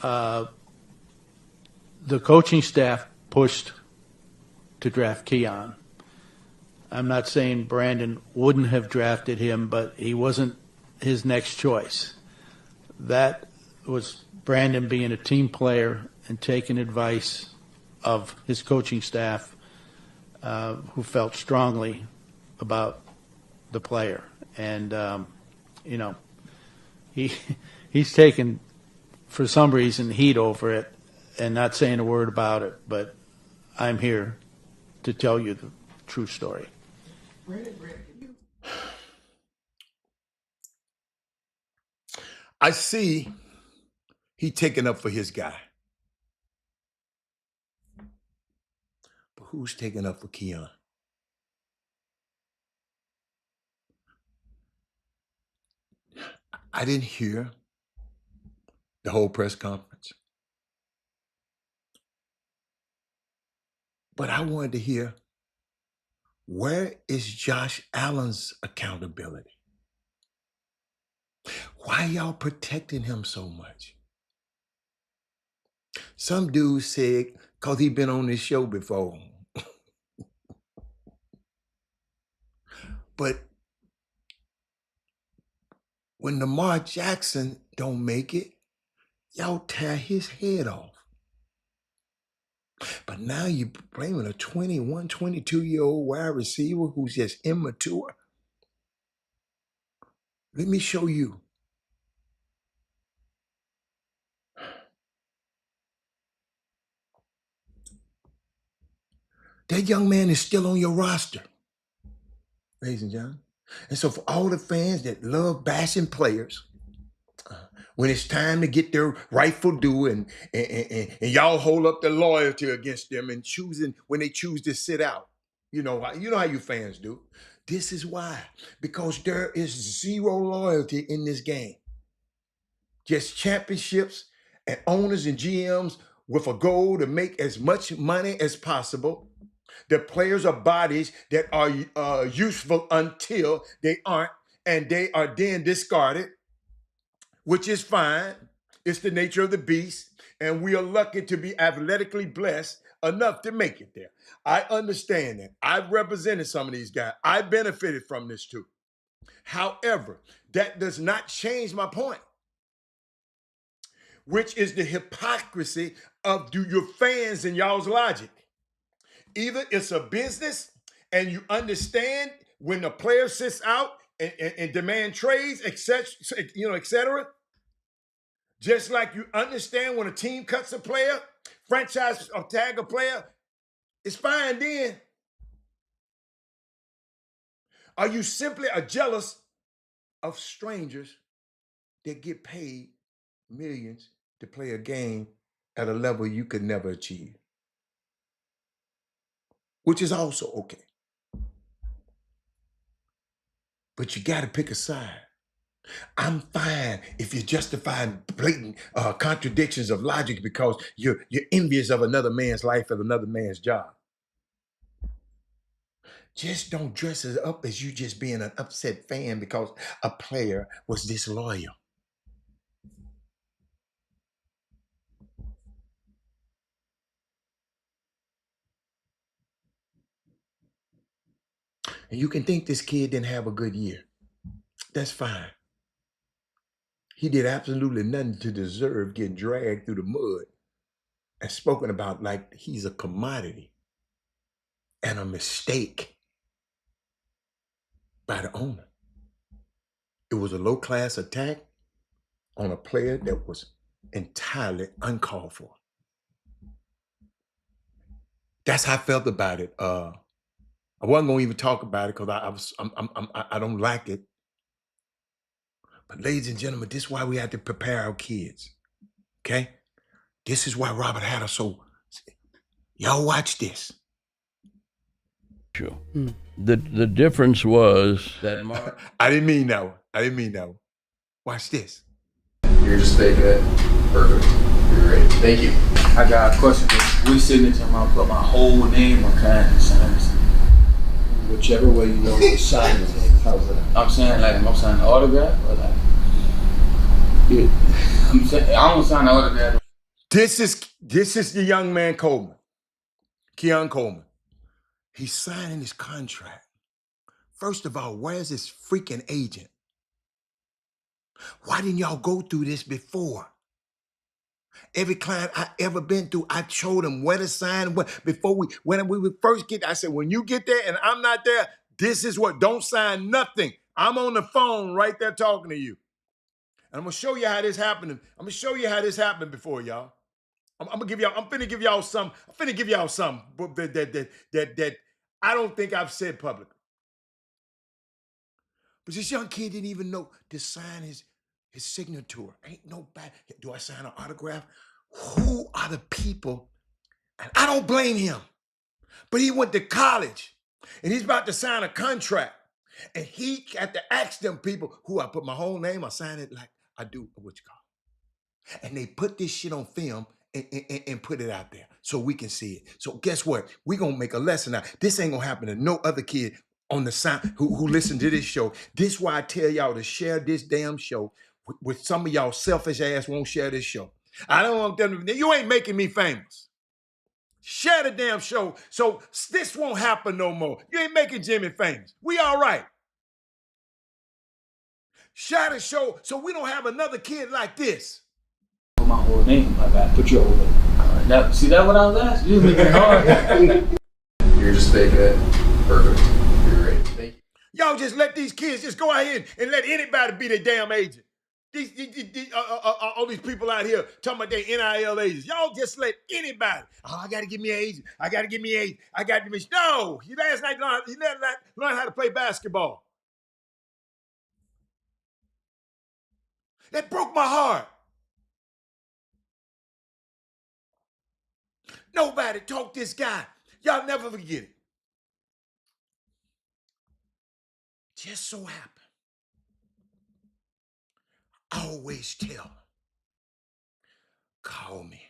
The coaching staff pushed to draft Keon. I'm not saying Brandon wouldn't have drafted him, but he wasn't his next choice. That was Brandon being a team player and taking advice of his coaching staff, who felt strongly about the player. And, he's taken, for some reason, heat over it and not saying a word about it, but I'm here to tell you the true story. I see he taking up for his guy. But who's taking up for Keon? I didn't hear the whole press conference. But I wanted to hear, where is Josh Allen's accountability? Why y'all protecting him so much? Some dude said, because he been on this show before. But when Lamar Jackson don't make it, y'all tear his head off. But now you're blaming a 21, 22-year-old wide receiver who's just immature. Let me show you. That young man is still on your roster, ladies and gentlemen. And so for all the fans that love bashing players, when it's time to get their rightful due and y'all hold up the loyalty against them and choosing when they choose to sit out. You know how you fans do. This is why. Because there is zero loyalty in this game. Just championships and owners and GMs with a goal to make as much money as possible. The players are bodies that are useful until they aren't, and they are then discarded, which is fine. It's the nature of the beast, and we are lucky to be athletically blessed enough to make it there. I understand that. I've represented some of these guys. I benefited from this too. However, that does not change my point, which is the hypocrisy of your fans and y'all's logic. Either it's a business and you understand when the player sits out and demand trades, etc., etc. Just like you understand when a team cuts a player, franchise or tag a player, it's fine then. Are you simply jealous of strangers that get paid millions to play a game at a level you could never achieve? Which is also okay. But you got to pick a side. I'm fine if you're justifying blatant contradictions of logic because you're envious of another man's life and another man's job. Just don't dress it up as you just being an upset fan because a player was disloyal. And you can think this kid didn't have a good year. That's fine. He did absolutely nothing to deserve getting dragged through the mud and spoken about like he's a commodity and a mistake by the owner. It was a low-class attack on a player that was entirely uncalled for. That's how I felt about it. I wasn't gonna even talk about it because I don't like it. But ladies and gentlemen, this is why we have to prepare our kids. Okay? This is why Robert had us so. Y'all watch this. The difference was that I didn't mean that one. I didn't mean that one. Watch this. You're just faking it. Perfect. You're great. Thank you. I got a question. Which signature am I gonna put my whole name or can I sign this? Whichever way you want to sign it. How's that? I'm saying like, am I signing the autograph or like? Yeah. I'm saying I don't sign the autograph. This is the young man Coleman, Keon Coleman. He's signing his contract. First of all, where's his freaking agent? Why didn't y'all go through this before? Every client I ever been through, I showed them where to sign. When we would first get, I said, when you get there and I'm not there, this is what, don't sign nothing. I'm on the phone right there talking to you. And I'm gonna show you how this happened. I'm gonna show you how this happened before, y'all. I'm finna give y'all some that I don't think I've said publicly. But this young kid didn't even know to sign his signature. Ain't nobody. Do I sign an autograph? Who are the people? And I don't blame him. But he went to college and he's about to sign a contract. And he had to ask them people who I put my whole name, I sign it like I do what you call it. And they put this shit on film and put it out there so we can see it. So guess what? We're gonna make a lesson out. This ain't gonna happen to no other kid on the sound who listen to this show. This is why I tell y'all to share this damn show with some of y'all selfish ass won't share this show. I don't want them to, you ain't making me famous. Share the damn show so this won't happen no more. You ain't making Jimmy famous. We all right. Share the show so we don't have another kid like this. Put my whole name. I got put your whole name. Now, see that what I was asking? You was making it hard. You're just making it perfect. You're great. Thank you. Y'all just let these kids just go out here and let anybody be their damn agent. All these people out here talking about their NIL agents. Y'all just let anybody. Oh, I got to give me an agent. I got to give me an agent. I got to give me. No, you last night learn how to play basketball. That broke my heart. Nobody talked this guy. Y'all never forget it. Just so happened. Always tell them. Call me.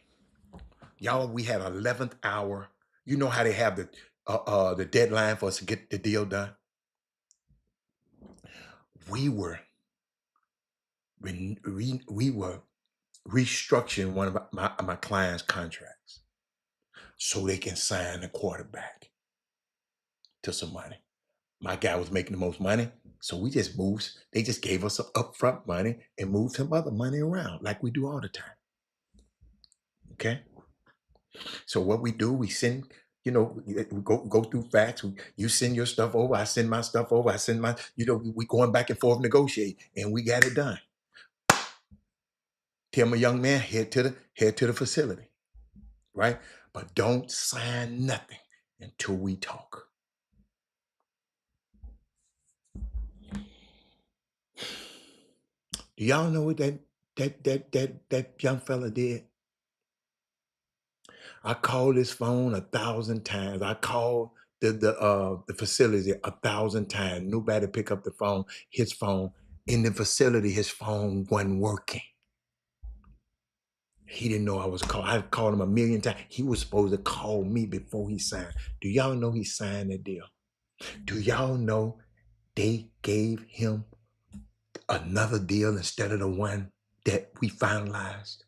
Y'all, we had 11th hour. You know how they have the deadline for us to get the deal done? We were restructuring one of my clients' contracts so they can sign the quarterback to some money. My guy was making the most money, so we just moved. They just gave us some upfront money and moved some other money around like we do all the time. Okay? So what we do, we send, we go through facts. You send your stuff over, I send my stuff over, I send my, we going back and forth negotiate, and we got it done. Tell my young man, head to the facility, right? But don't sign nothing until we talk. Do y'all know what that young fella did? I called his phone 1,000 times. I called the facility 1,000 times. Nobody pick up the phone. His phone in the facility, his phone wasn't working. He didn't know I was called. I called him 1,000,000 times. He was supposed to call me before he signed. Do y'all know he signed the deal? Do y'all know they gave him another deal instead of the one that we finalized?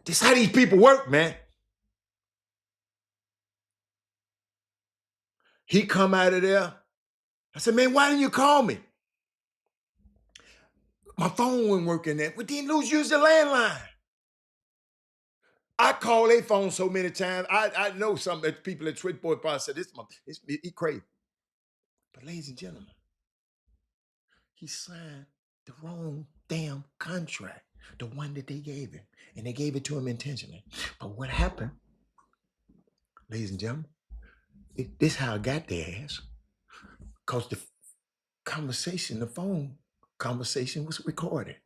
This is how these people work, man. He come out of there. I said, man, why didn't you call me? My phone wasn't working then. We didn't use the landline. I call their phone so many times. I know some people at Switchboard probably said, he crazy. But ladies and gentlemen, he signed the wrong damn contract, the one that they gave him. And they gave it to him intentionally. But what happened, ladies and gentlemen, this is how I got their ass. Because the conversation, the phone conversation was recorded.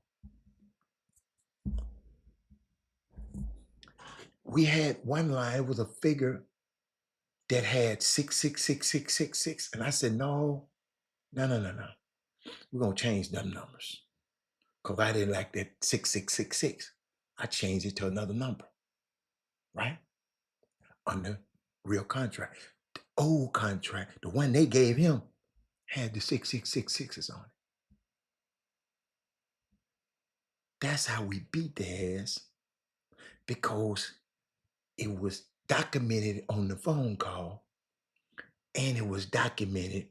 We had one line with a figure that had 6666666. And I said, no. We're going to change them numbers. Because I didn't like that 6666. I changed it to another number. Right? On the real contract. The old contract, the one they gave him, had the 6666s on it. That's how we beat their ass, because it was documented on the phone call, and it was documented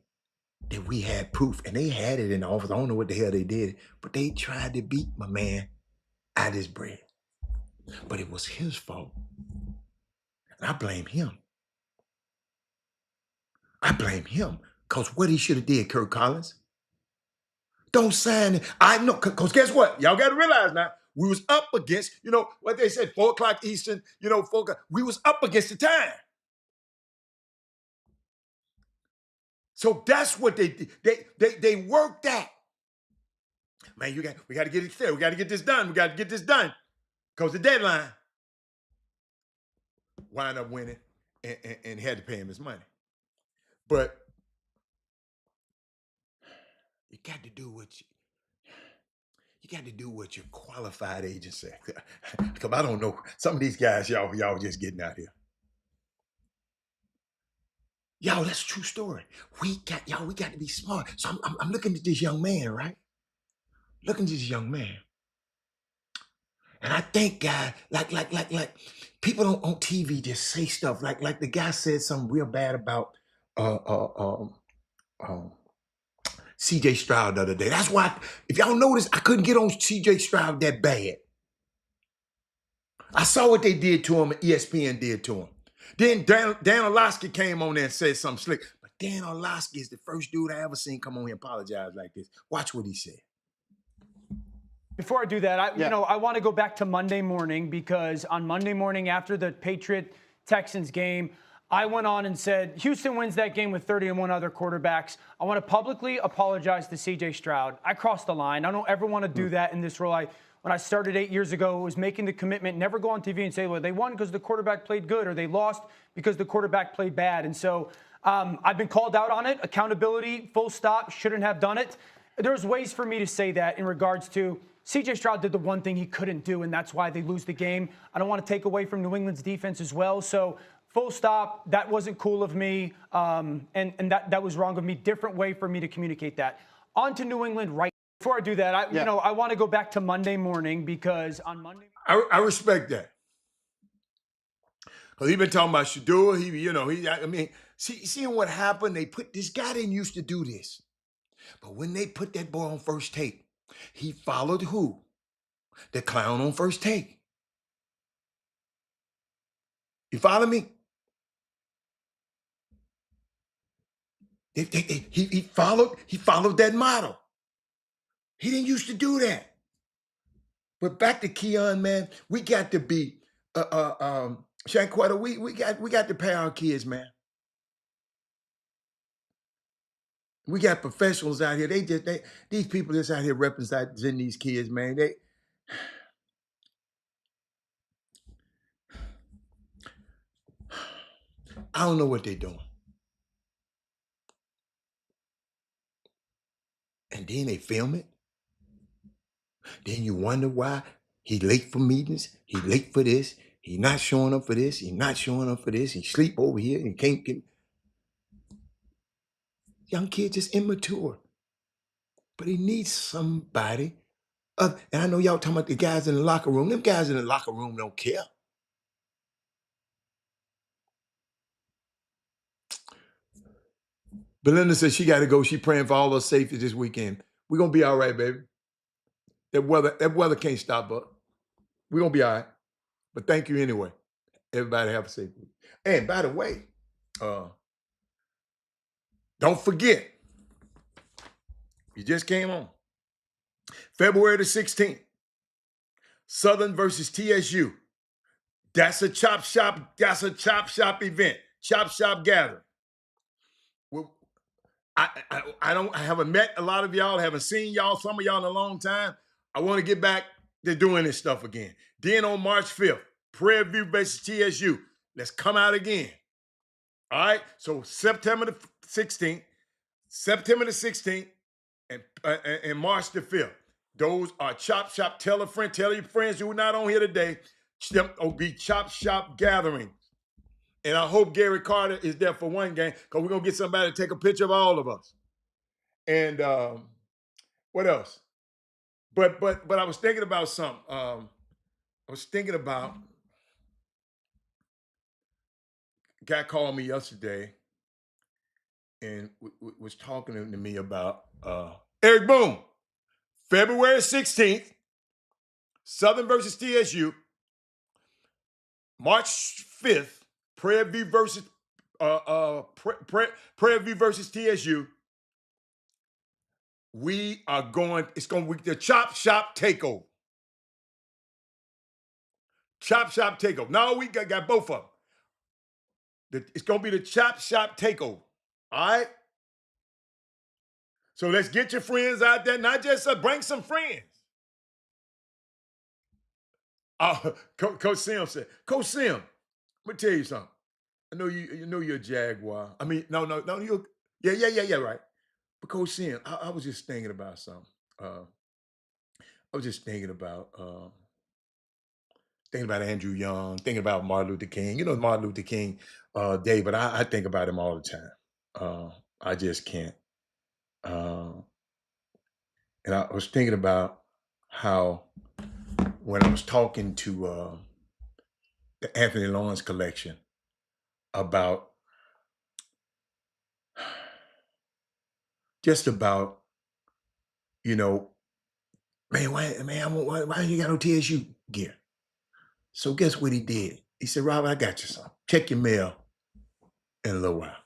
that we had proof, and they had it in the office. I don't know what the hell they did, but they tried to beat my man out his bread. But it was his fault. And I blame him. I blame him, because what he should have did, Kirk Collins, don't sign it. I know, because guess what? Y'all got to realize now, we was up against, what they said, 4 o'clock Eastern, 4 o'clock. We was up against the time. So that's what they did. They worked that. Man, we got to get it fair. We got to get this done. We got to get this done. Because the deadline. Wind up winning and had to pay him his money. But you got to do what your qualified agent said. Because I don't know. Some of these guys, y'all just getting out here. Y'all, that's a true story. We got to be smart. So I'm looking at this young man, right? Looking at this young man. And I think, guy, like people on TV just say stuff like the guy said something real bad about CJ Stroud the other day. That's why, if y'all notice, I couldn't get on CJ Stroud that bad. I saw what they did to him and ESPN did to him. Then Dan Orlovsky came on there and said something slick. But Dan Orlovsky is the first dude I ever seen come on here and apologize like this. Watch what he said. Before I do that, I want to go back to Monday morning, because on Monday morning after the Patriot-Texans game, I went on and said, Houston wins that game with 31 other quarterbacks. I want to publicly apologize to C.J. Stroud. I crossed the line. I don't ever want to do that in this role. When I started 8 years ago, was making the commitment, never go on TV and say, well, they won because the quarterback played good, or they lost because the quarterback played bad. And so I've been called out on it. Accountability, full stop, shouldn't have done it. There's ways for me to say that in regards to C.J. Stroud did the one thing he couldn't do, and that's why they lose the game. I don't want to take away from New England's defense as well. So full stop, that wasn't cool of me, and that was wrong of me. Different way for me to communicate that. On to New England right. Before I do that, I want to go back to Monday morning, because on Monday... I respect that. Because he's been talking about Shador. Seeing what happened, they put, this guy didn't used to do this. But when they put that boy on First Take, he followed who? The clown on First Take. You follow me? He followed that model. He didn't used to do that. But back to Keon, man, we got to be Shanquetta, we got to pay our kids, man. We got professionals out here. These people that's out here representing these kids, man. I don't know what they're doing. And then they film it. Then you wonder why he late for meetings. He late for this. He not showing up for this. He not showing up for this. He sleep over here and can't get. Young kid just immature. But he needs somebody. And I know y'all talking about the guys in the locker room. Them guys in the locker room don't care. Belinda says she got to go. She praying for all her safety this weekend. We're going to be all right, baby. That weather can't stop us. We're going to be all right. But thank you anyway. Everybody have a safe week. And by the way, don't forget, you just came on. February the 16th, Southern versus TSU. That's a Chop Shop event. Chop Shop gathering. Well, I haven't met a lot of y'all, haven't seen y'all, some of y'all in a long time. I want to get back to doing this stuff again. Then on March 5th, Prairie View versus TSU. Let's come out again. All right? So September the 16th, and March the 5th. Those are Chop Shop. Tell a friend, tell your friends who are not on here today. It'll be Chop Shop gatherings. And I hope Gary Carter is there for one game, because we're going to get somebody to take a picture of all of us. And what else? But I was thinking about something. A guy called me yesterday and was talking to me about Eric Boone, February 16th, Southern versus TSU, March 5th, Prairie View versus TSU. It's going to be the Chop Shop takeover. Chop Shop takeover. No, we got both of them. It's going to be the Chop Shop takeover. All right? So let's get your friends out there. Not just bring some friends. Coach Sim said, Coach Sim, let me tell you something. I know you're a Jaguar. I mean, no, you. Yeah, right. But Coach Sim, I was just thinking about something. I was just thinking about thinking about Andrew Young, thinking about Martin Luther King. You know, Martin Luther King Day, but I think about him all the time. I just can't. And I was thinking about how when I was talking to the Anthony Lawrence collection about just about, you know, man, why you got no TSU gear? So guess what he did? He said, Robert, I got you some. Check your mail in a little while.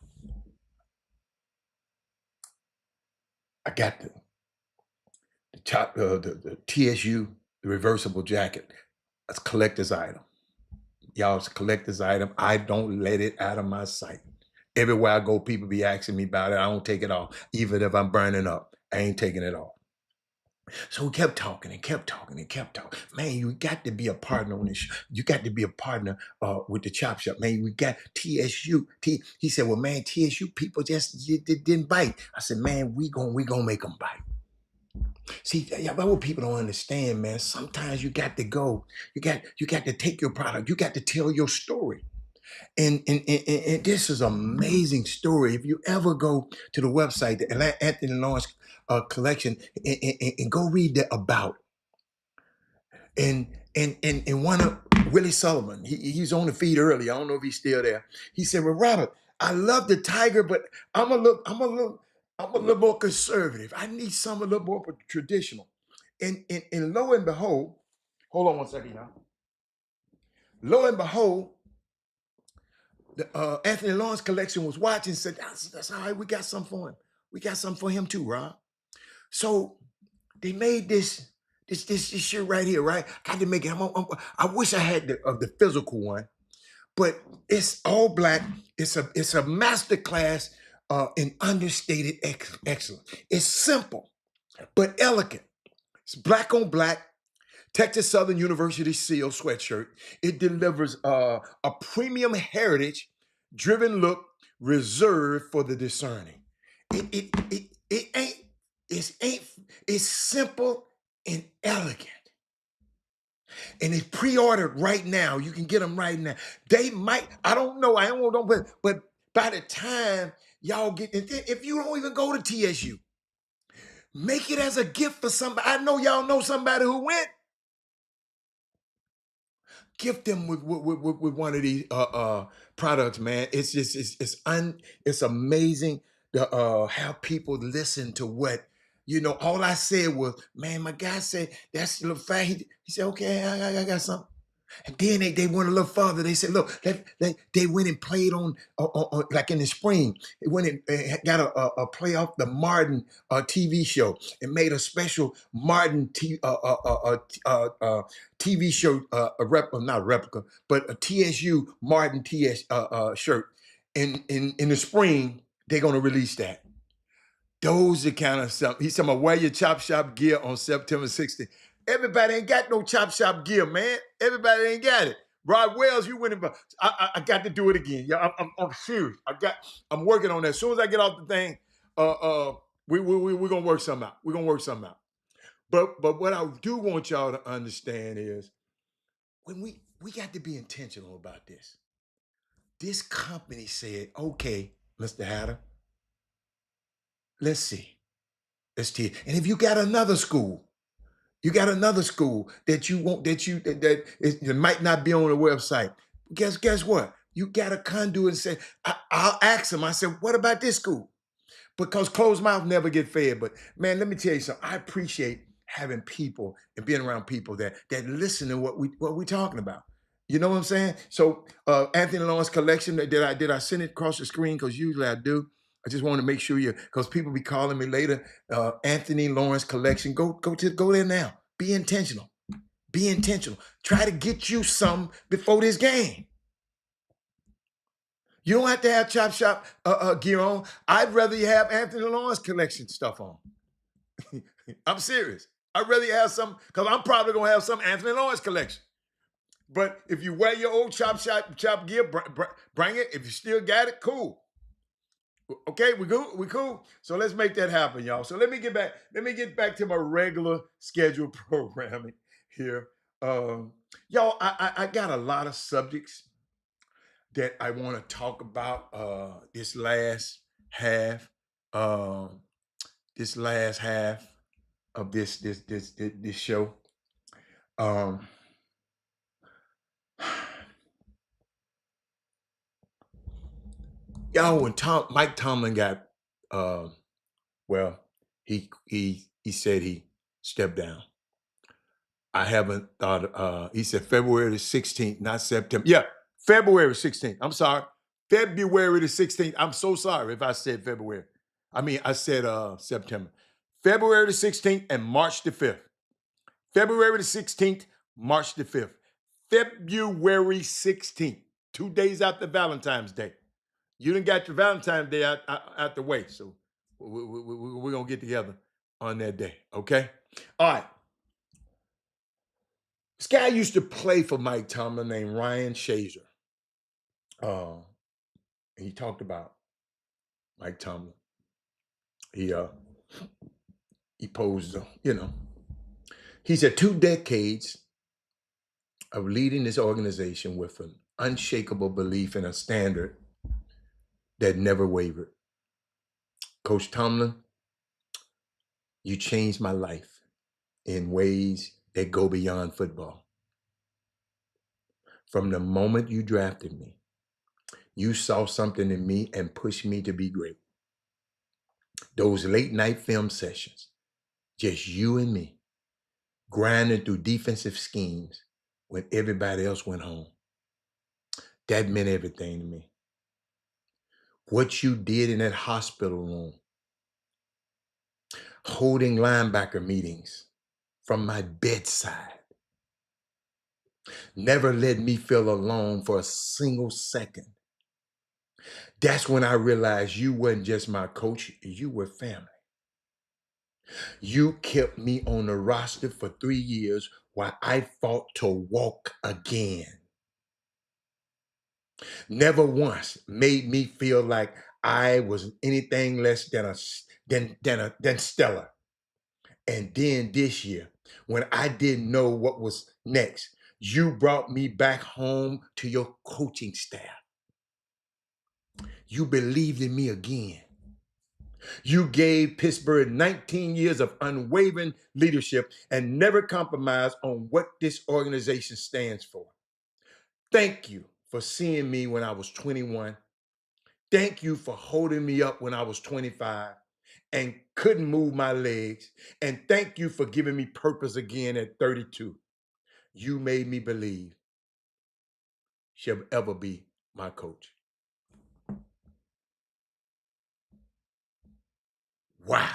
I got the TSU, the reversible jacket. It's a collector's item. Y'all, it's a collector's item. I don't let it out of my sight. Everywhere I go, people be asking me about it. I don't take it off. Even if I'm burning up, I ain't taking it off. So we kept talking and kept talking and kept talking. Man, you got to be a partner on this show. You got to be a partner with the Chop Shop. Man, we got TSU. He said, well, man, TSU people just didn't bite. I said, man, we gonna make them bite. See, about what people don't understand, man. Sometimes you got to go. You got to take your product. You got to tell your story. And this is an amazing story. If you ever go to the website, the Anthony Lawrence collection, and go read the about. And one of Willie Sullivan, he's on the feed early. I don't know if he's still there. He said, well, Robert, I love the Tiger, but I'm a little more conservative. I need something a little more traditional. And lo and behold, hold on one second, y'all. Lo and behold, the Anthony Lawrence collection was watching and said, that's all right, we got something for him. We got something for him too, Rob. So they made this shirt right here, right? Got to make it. I wish I had the physical one, but it's all black. It's a master class in understated excellence. It's simple, but elegant. It's black on black. Texas Southern University seal sweatshirt. It delivers a premium heritage-driven look reserved for the discerning. It's simple and elegant. And it's pre-ordered right now. You can get them right now. They might, I don't know, but by the time y'all get, if you don't even go to TSU, make it as a gift for somebody. I know y'all know somebody who went. Gift them with one of these products, man. It's just it's amazing to have people listen to what all I said was, man, my guy said that's a little fat. He said, okay, I got something. And then they went a little further. They said, look, they went and played on like in the spring. They went and got a play off the Martin TV show and made a special Martin TV show, not a replica, but a TSU Martin TS shirt. In the spring, they're gonna release that. Those are kind of something. He's talking about wear your Chop Shop gear on September 16th. Everybody ain't got no Chop Shop gear, man. Everybody ain't got it. Rod Wells, you went in. I got to do it again. Yeah, I'm serious. I'm working on that. As soon as I get off the thing, we're gonna work something out. We're gonna work something out. But what I do want y'all to understand is when we got to be intentional about this. This company said, okay, Mr. Hatter, let's see. Let's see. And if you got another school, that you want, that might not be on the website. Guess what? You got a conduit and say, I'll ask them. I said, what about this school? Because closed mouth never get fed. But man, let me tell you something. I appreciate having people and being around people that listen to what we talking about. You know what I'm saying? So Anthony Lawrence collection, did I send it across the screen? Because usually I do. I just want to make sure because people be calling me later. Anthony Lawrence collection. Go there now. Be intentional. Be intentional. Try to get you some before this game. You don't have to have Chop Shop gear on. I'd rather you have Anthony Lawrence collection stuff on. I'm serious. I'd rather you have some, because I'm probably going to have some Anthony Lawrence collection. But if you wear your old Chop gear, bring it. If you still got it, cool. Okay, we cool. So let's make that happen, y'all. So let me get back to my regular scheduled programming here. Y'all, I got a lot of subjects that I want to talk about this last half. Um, this last half of this show. Um, y'all, when Mike Tomlin got well, he said he stepped down. I haven't thought. He said February the 16th, not September. Yeah, February 16th. I'm sorry, February the 16th. I'm so sorry if I said February. I mean, I said September. February the 16th and March the 5th. February the 16th, March the 5th. February 16th, 2 days after Valentine's Day. You done got your Valentine's Day out the way, so we're going to get together on that day, okay? All right. This guy used to play for Mike Tomlin named Ryan Shazier. He talked about Mike Tomlin. He posed, he said 2 decades of leading this organization with an unshakable belief in a standard that never wavered. Coach Tomlin, you changed my life in ways that go beyond football. From the moment you drafted me, you saw something in me and pushed me to be great. Those late night film sessions, just you and me, grinding through defensive schemes when everybody else went home. That meant everything to me. What you did in that hospital room, holding linebacker meetings from my bedside, never let me feel alone for a single second. That's when I realized you wasn't just my coach, you were family. You kept me on the roster for 3 years while I fought to walk again. Never once made me feel like I was anything less than stellar. And then this year, when I didn't know what was next, you brought me back home to your coaching staff. You believed in me again. You gave Pittsburgh 19 years of unwavering leadership and never compromised on what this organization stands for. Thank you for seeing me when I was 21. Thank you for holding me up when I was 25 and couldn't move my legs. And thank you for giving me purpose again at 32. You made me believe she'll ever be my coach. Wow.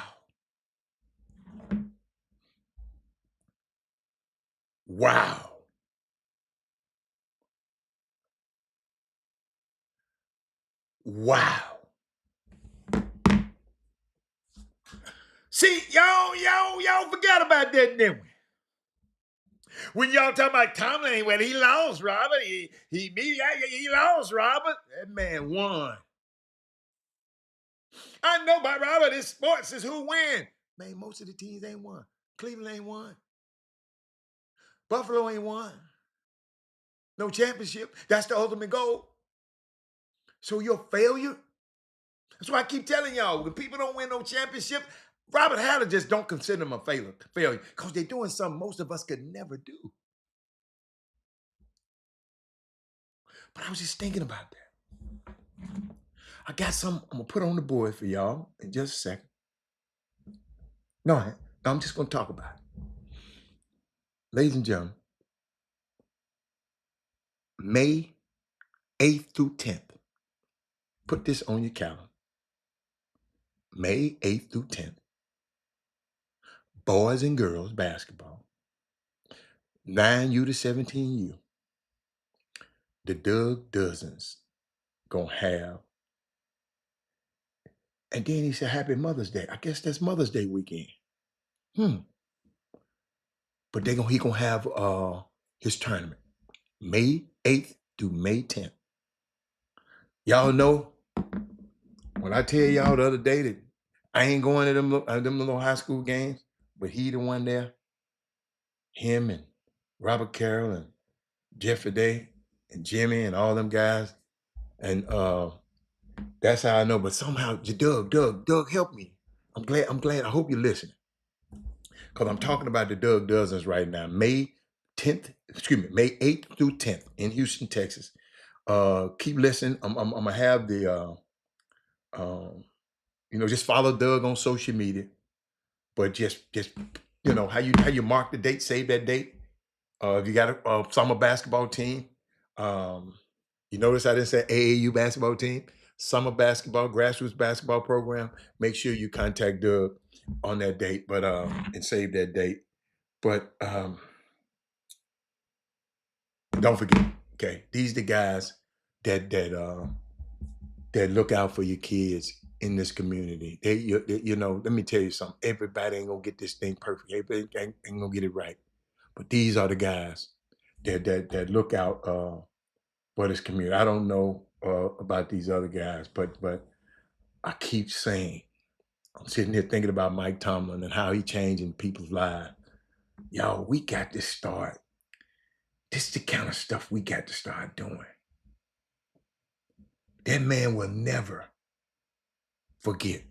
Wow. Wow. See, y'all forgot about that, didn't we? When y'all talking about Tomlin, well, he lost, Robert. He lost, Robert. That man won. I know about Robert. It's sports. It's who win. Man, most of the teams ain't won. Cleveland ain't won. Buffalo ain't won. No championship. That's the ultimate goal. So your failure? That's why I keep telling y'all, when people don't win no championship, Robert Haller just don't consider them a failure because they're doing something most of us could never do. But I was just thinking about that. I got some I'm going to put on the board for y'all in just a second. No, I'm just going to talk about it. Ladies and gentlemen, May 8th through 10th. Put this on your calendar. May 8th through 10th. Boys and girls basketball. 9U to 17U. The Doug Dozens gonna have. And then he said, Happy Mother's Day. I guess that's Mother's Day weekend. But he gonna have his tournament. May 8th through May 10th. Y'all know, when I tell y'all the other day that I ain't going to them little high school games, but he the one there, him and Robert Carroll and Jeffrey Day and Jimmy and all them guys. And that's how I know. But somehow, Doug, help me. I'm glad. I hope you're listening. Because I'm talking about the Doug Dozens right now. May 8th through 10th in Houston, Texas. Keep listening. I'm gonna have the just follow Doug on social media. But just how you mark the date, save that date. If you got a summer basketball team, you notice I didn't say AAU basketball team, summer basketball, grassroots basketball program. Make sure you contact Doug on that date, but and save that date. But don't forget, okay, these are the guys that look out for your kids in this community. Let me tell you something. Everybody ain't gonna get this thing perfect. Everybody ain't gonna get it right. But these are the guys that look out for this community. I don't know about these other guys, but I keep saying, I'm sitting here thinking about Mike Tomlin and how he changing people's lives. Y'all, we got to start. This is the kind of stuff we got to start doing. That man will never forget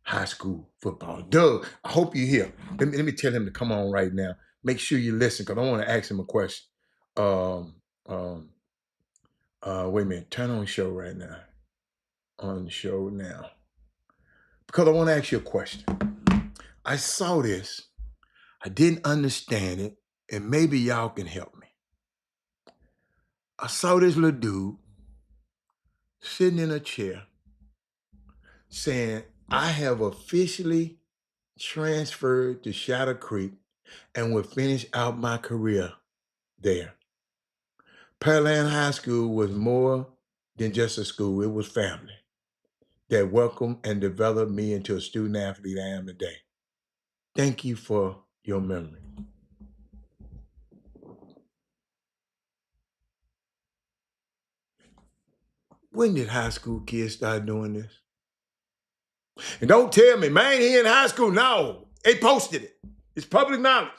high school football. Doug, I hope you're here. Let me tell him to come on right now. Make sure you listen, because I want to ask him a question. Wait a minute. Turn on the show right now. On the show now. Because I want to ask you a question. I saw this. I didn't understand it, and maybe y'all can help me. I saw this little dude sitting in a chair saying, I have officially transferred to Shadow Creek and will finish out my career there. Pearland High School was more than just a school. It was family that welcomed and developed me into a student athlete I am today. Thank you for your memory. When did high school kids start doing this? And don't tell me, man, he in high school. No, they posted it. It's public knowledge.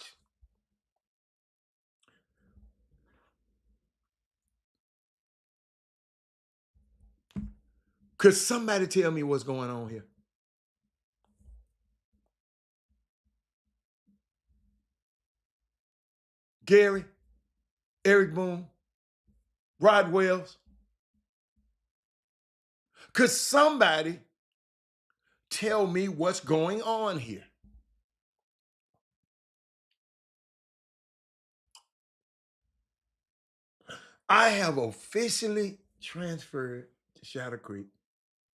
Could somebody tell me what's going on here? Gary, Eric Boone, Rod Wells. Could somebody tell me what's going on here? I have officially transferred to Shadow Creek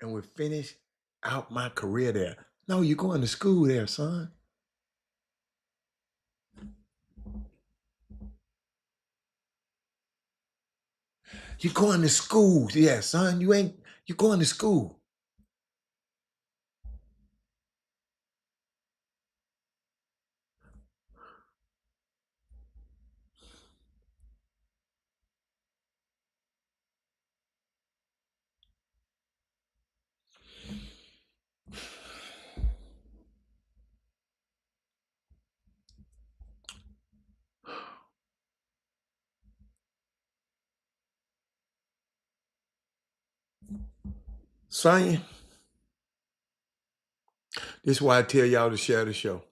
and will finish out my career there. No, you're going to school there, son. You're going to school. Yeah, son, you're going to school. Son, this is why I tell y'all to share the show.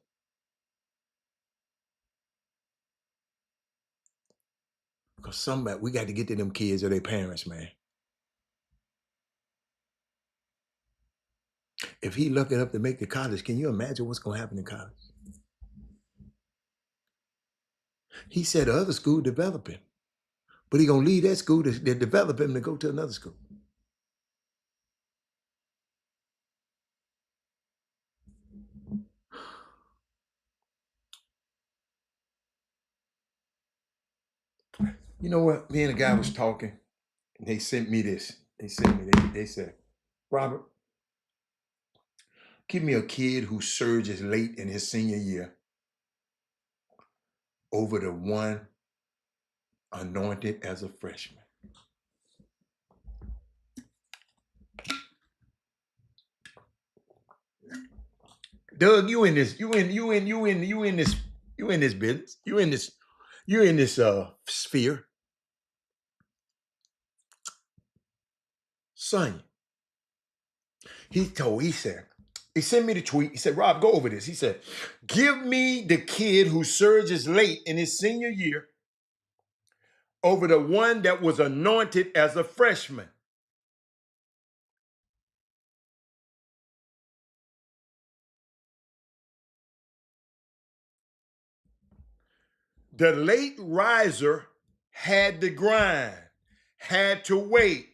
Because we got to get to them kids or their parents, man. If he lucky enough to make the college, can you imagine what's going to happen in college? He said the other school develop him, but he going to leave that school to develop him to go to another school. You know what? Me and a guy was talking, and they sent me this. They said, Robert, give me a kid who surges late in his senior year over the one anointed as a freshman. Doug, you in this business. You in this sphere. Sonya. He sent me the tweet. He said, Rob, go over this. He said, give me the kid who surges late in his senior year over the one that was anointed as a freshman. The late riser had to grind, had to wait,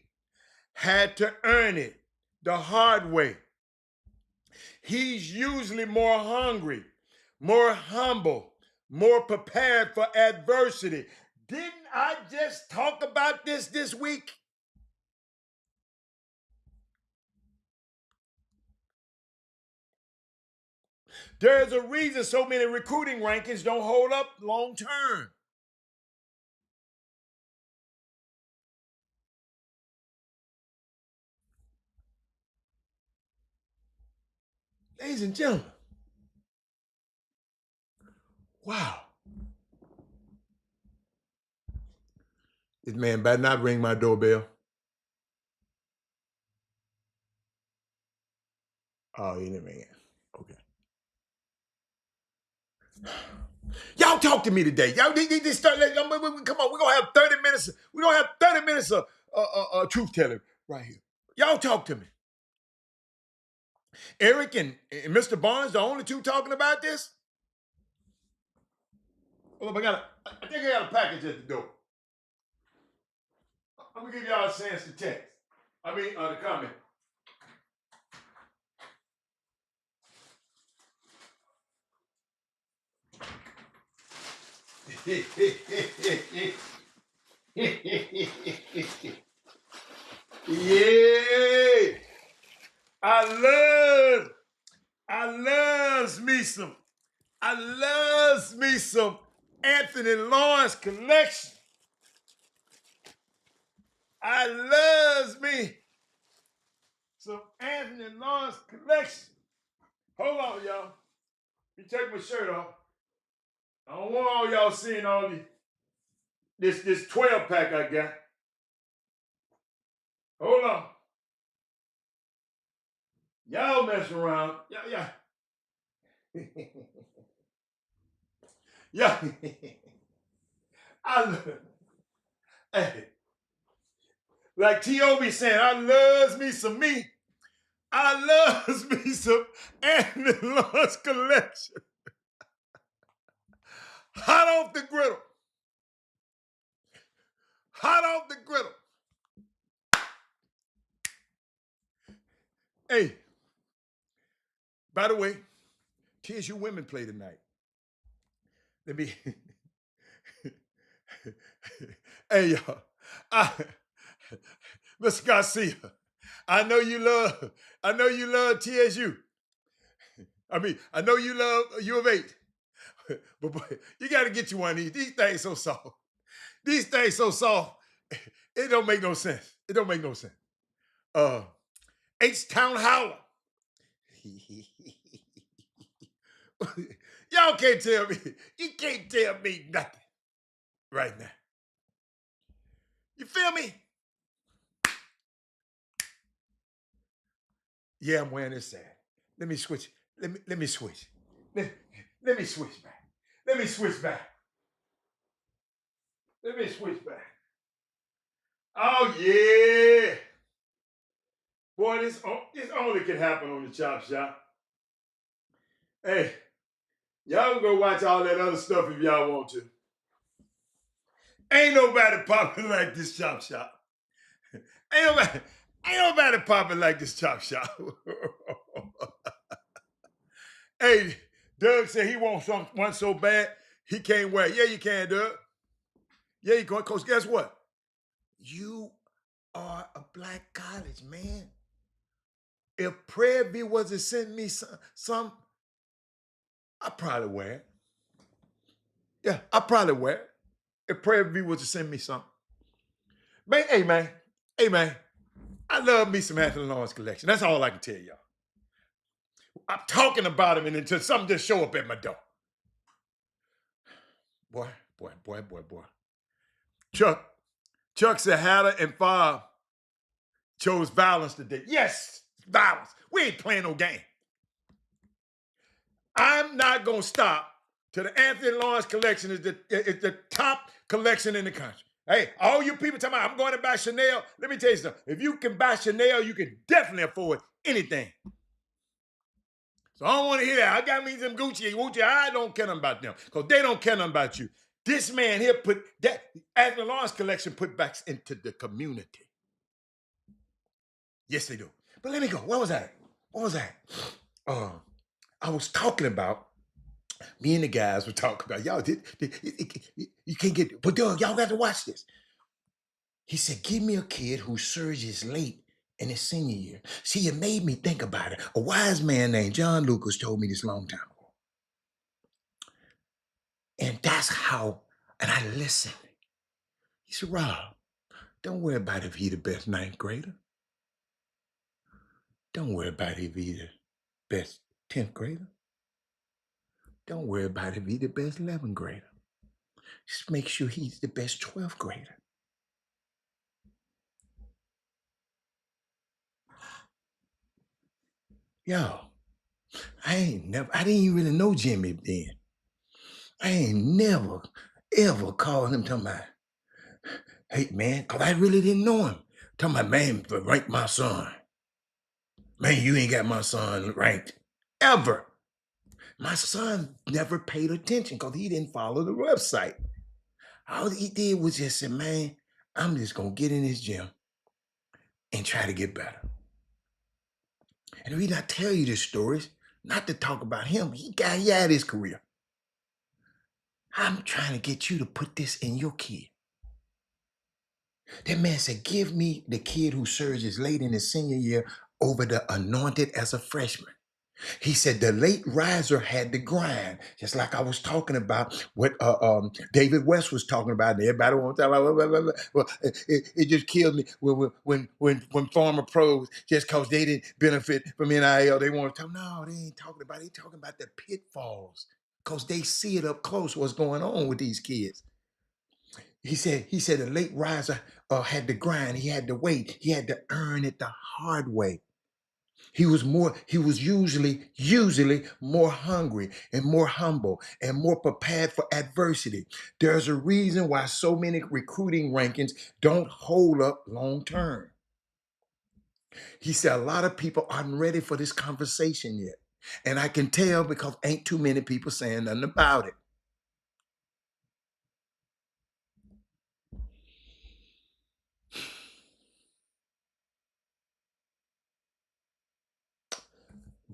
had to earn it the hard way. He's usually more hungry, more humble, more prepared for adversity. Didn't I just talk about this week? There's a reason so many recruiting rankings don't hold up long term. Ladies and gentlemen, wow. This man better not ring my doorbell. Oh, he didn't ring it. Okay. Y'all talk to me today. Y'all need to start. Come on, we're gonna have 30 minutes. We're gonna have 30 minutes of truth telling right here. Y'all talk to me. Eric and Mr. Barnes, the only two talking about this. Hold up, I think I got a package at the door. I'm gonna give y'all a chance to text. To comment. Yeah. I loves me some Anthony Lawrence collection. I loves me some Anthony Lawrence collection. Hold on, y'all. Let me take my shirt off. I don't want all y'all seeing all this 12 pack I got. Hold on. Y'all messing around. Yeah. Yeah. Hey, like T.O.B. saying, I loves me some me. I loves me some Anthony Lawrence collection. Hot off the griddle. Hot off the griddle. Hey, by the way, TSU women play tonight. Let me. Hey, y'all. Mr. Garcia, I know you love TSU. I know you love U of H. But boy, you got to get you one of these. These things so soft. These things so soft. It don't make no sense. It don't make no sense. H-Town Howler. Y'all can't tell me. You can't tell me nothing right now. You feel me? Yeah, I'm wearing this sad. Let me switch. Let me switch. Let me switch back. Let me switch back. Let me switch back. Oh yeah. Boy, this only can happen on the Chop Shop. Hey, y'all can go watch all that other stuff if y'all want to. Ain't nobody popping like this Chop Shop. Ain't nobody popping like this Chop Shop. Hey, Doug said he wants one so bad he can't wear it. Yeah, you can, Doug. Yeah, you can. Coach, guess what? You are a black college, man. If Prairie View was to send me some, I'd probably wear it. Yeah, I'd probably wear it. If Prairie View was to send me something. Man, hey, man. I love me some Anthony Lawrence collection. That's all I can tell y'all. I'm talking about him and until something just show up at my door. Boy. Chuck said Hatter and Favre chose violence today. Yes, violence. We ain't playing no game. I'm not going to stop till the Anthony Lawrence collection is the top collection in the country. Hey, all you people talking about, I'm going to buy Chanel. Let me tell you something. If you can buy Chanel, you can definitely afford anything. So I don't want to hear that. I got me some Gucci. I don't care nothing about them because they don't care nothing about you. This man here put that Anthony Lawrence collection put back into the community. Yes, they do. But let me go. What was that? I was talking about, me and the guys were talking about, y'all, you can't get, but Doug, y'all got to watch this. He said, give me a kid who surges late in his senior year. See, it made me think about it. A wise man named John Lucas told me this long time ago. And that's how, and I listened. He said, Rob, don't worry about if he the best ninth grader. Don't worry about if he the best 10th grader. Don't worry about if he the best 11th grader. Just make sure he's the best 12th grader. Yo, I didn't even really know Jimmy then. I ain't never, ever called him talking about, hey man, cause I really didn't know him. Talking about, man, rank my son. Man, you ain't got my son ranked. Ever. My son never paid attention because he didn't follow the website. All he did was just say, man, I'm just gonna get in this gym and try to get better. And the reason I tell you this story is not to talk about him. He had his career. I'm trying to get you to put this in your kid. That man said, give me the kid who surges late in his senior year over the anointed as a freshman. He said the late riser had to grind, just like I was talking about what David West was talking about. And everybody wants to tell, well, it just killed me when former pros, just because they didn't benefit from NIL, they want to talk. No, they ain't talking about it. They talking about the pitfalls because they see it up close what's going on with these kids. He said the late riser had to grind. He had to wait. He had to earn it the hard way. He was usually more hungry and more humble and more prepared for adversity. There's a reason why so many recruiting rankings don't hold up long term. He said a lot of people aren't ready for this conversation yet. And I can tell because ain't too many people saying nothing about it.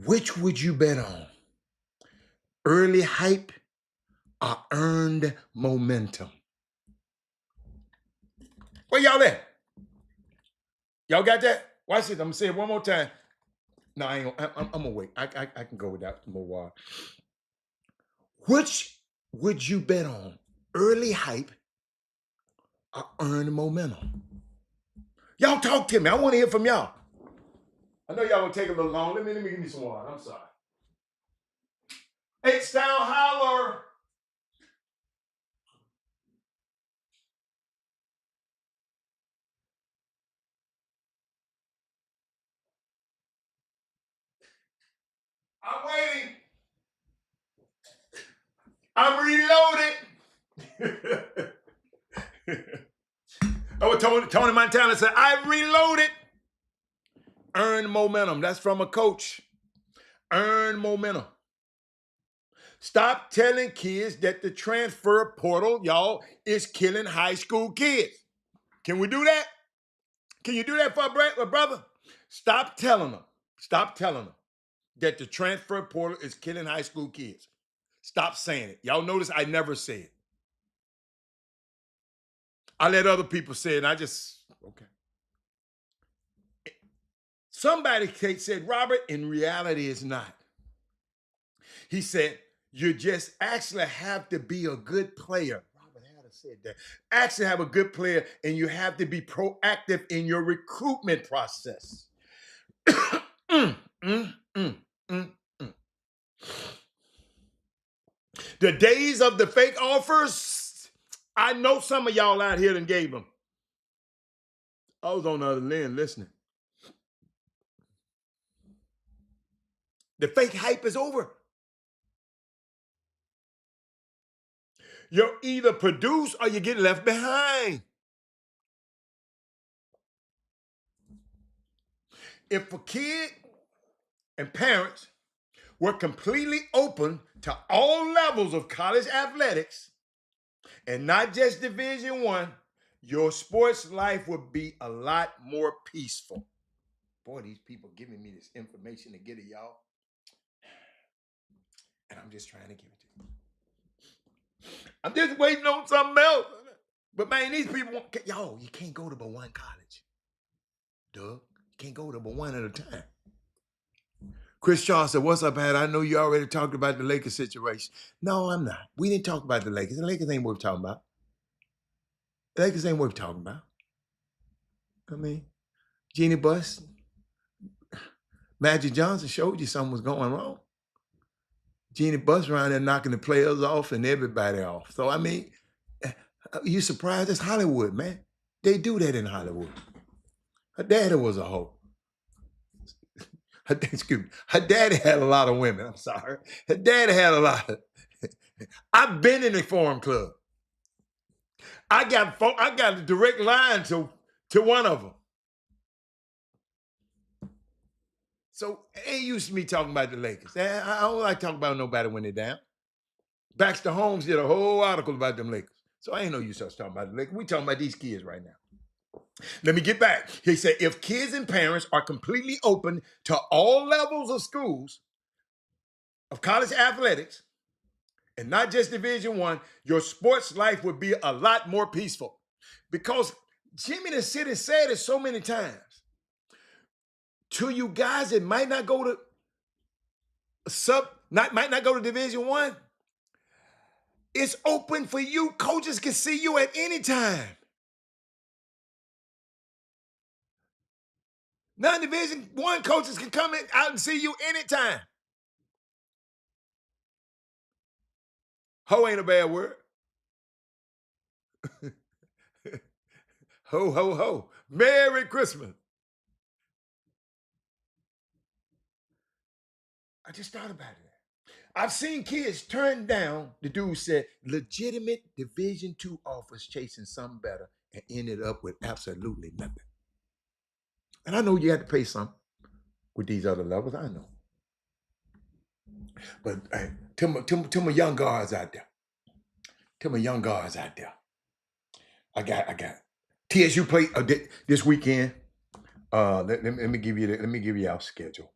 Which would you bet on? Early hype or earned momentum? Where y'all at? Y'all got that? Watch it. I'm gonna say it one more time. No, I ain't gonna, I'm gonna wait. I can go without more while. Which would you bet on? Early hype or earned momentum? Y'all talk to me. I want to hear from y'all. I know y'all gonna take a little long. Let me give me some water. I'm sorry. H-Town holler. I'm waiting. I'm reloaded. Oh, Tony Montana said, I've reloaded. Earn momentum. That's from a coach. Earn momentum. Stop telling kids that the transfer portal, y'all, is killing high school kids. Can we do that? Can you do that for a brother? Stop telling them that the transfer portal is killing high school kids. Stop saying it. Y'all notice I never say it. I let other people say it, and I just, okay. Somebody said, Robert, in reality, it's not. He said, you just actually have to be a good player. Robert Hatter said that. Actually have a good player, and you have to be proactive in your recruitment process. The days of the fake offers, I know some of y'all out here done gave them. I was on the other end listening. The fake hype is over. You're either produce or you get left behind. If a kid and parents were completely open to all levels of college athletics and not just Division I, your sports life would be a lot more peaceful. Boy, these people giving me this information to get it, y'all. And I'm just trying to give it to you. I'm just waiting on something else. But man, these people, y'all, you can't go to but one college. Doug, you can't go to but one at a time. Chris Shaw said, what's up, Pat? I know you already talked about the Lakers situation. No, I'm not. We didn't talk about the Lakers. The Lakers ain't worth talking about. The Lakers ain't worth talking about. I mean, Jeannie Buss, Magic Johnson showed you something was going wrong. Jeannie Buss around there knocking the players off and everybody off. So, I mean, you surprised? It's Hollywood, man. They do that in Hollywood. Her daddy was a hoe. Her daddy had a lot of women. I'm sorry. Her daddy had a lot of. I've been in the Forum Club. I got a direct line to one of them. So it ain't used to me talking about the Lakers. I don't like talking about nobody when they're down. Baxter Holmes did a whole article about them Lakers. So I ain't no use us talking about the Lakers. We talking about these kids right now. Let me get back. He said, if kids and parents are completely open to all levels of schools, of college athletics, and not just Division I, your sports life would be a lot more peaceful. Because Jimmy the City said it so many times. To you guys that might not go to might not go to Division I, it's open for you. Coaches can see you at any time. Non-Division I coaches can come out and see you anytime. Ho ain't a bad word. Ho, ho, ho. Merry Christmas. I just thought about it. I've seen kids turn down, the dude said, legitimate Division II offers chasing something better and ended up with absolutely nothing. And I know you have to pay something with these other levels. I know. But to my young guards out there, I got TSU play this weekend. Let me give you our schedule.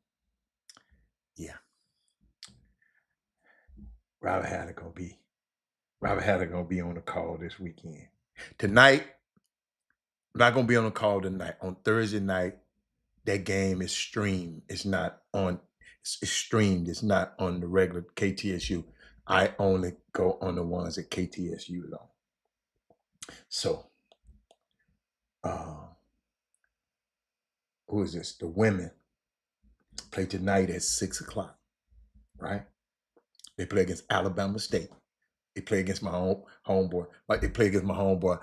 Yeah. Robert Hatter gonna be on the call this weekend. Tonight, I'm not gonna be on the call tonight. On Thursday night, that game is streamed. It's not on. It's streamed. It's not on the regular KTSU. I only go on the ones that KTSU is on. So, who is this? The women play tonight at 6:00. Right? They play against Alabama State. They play against my homeboy. Like they play against my homeboy,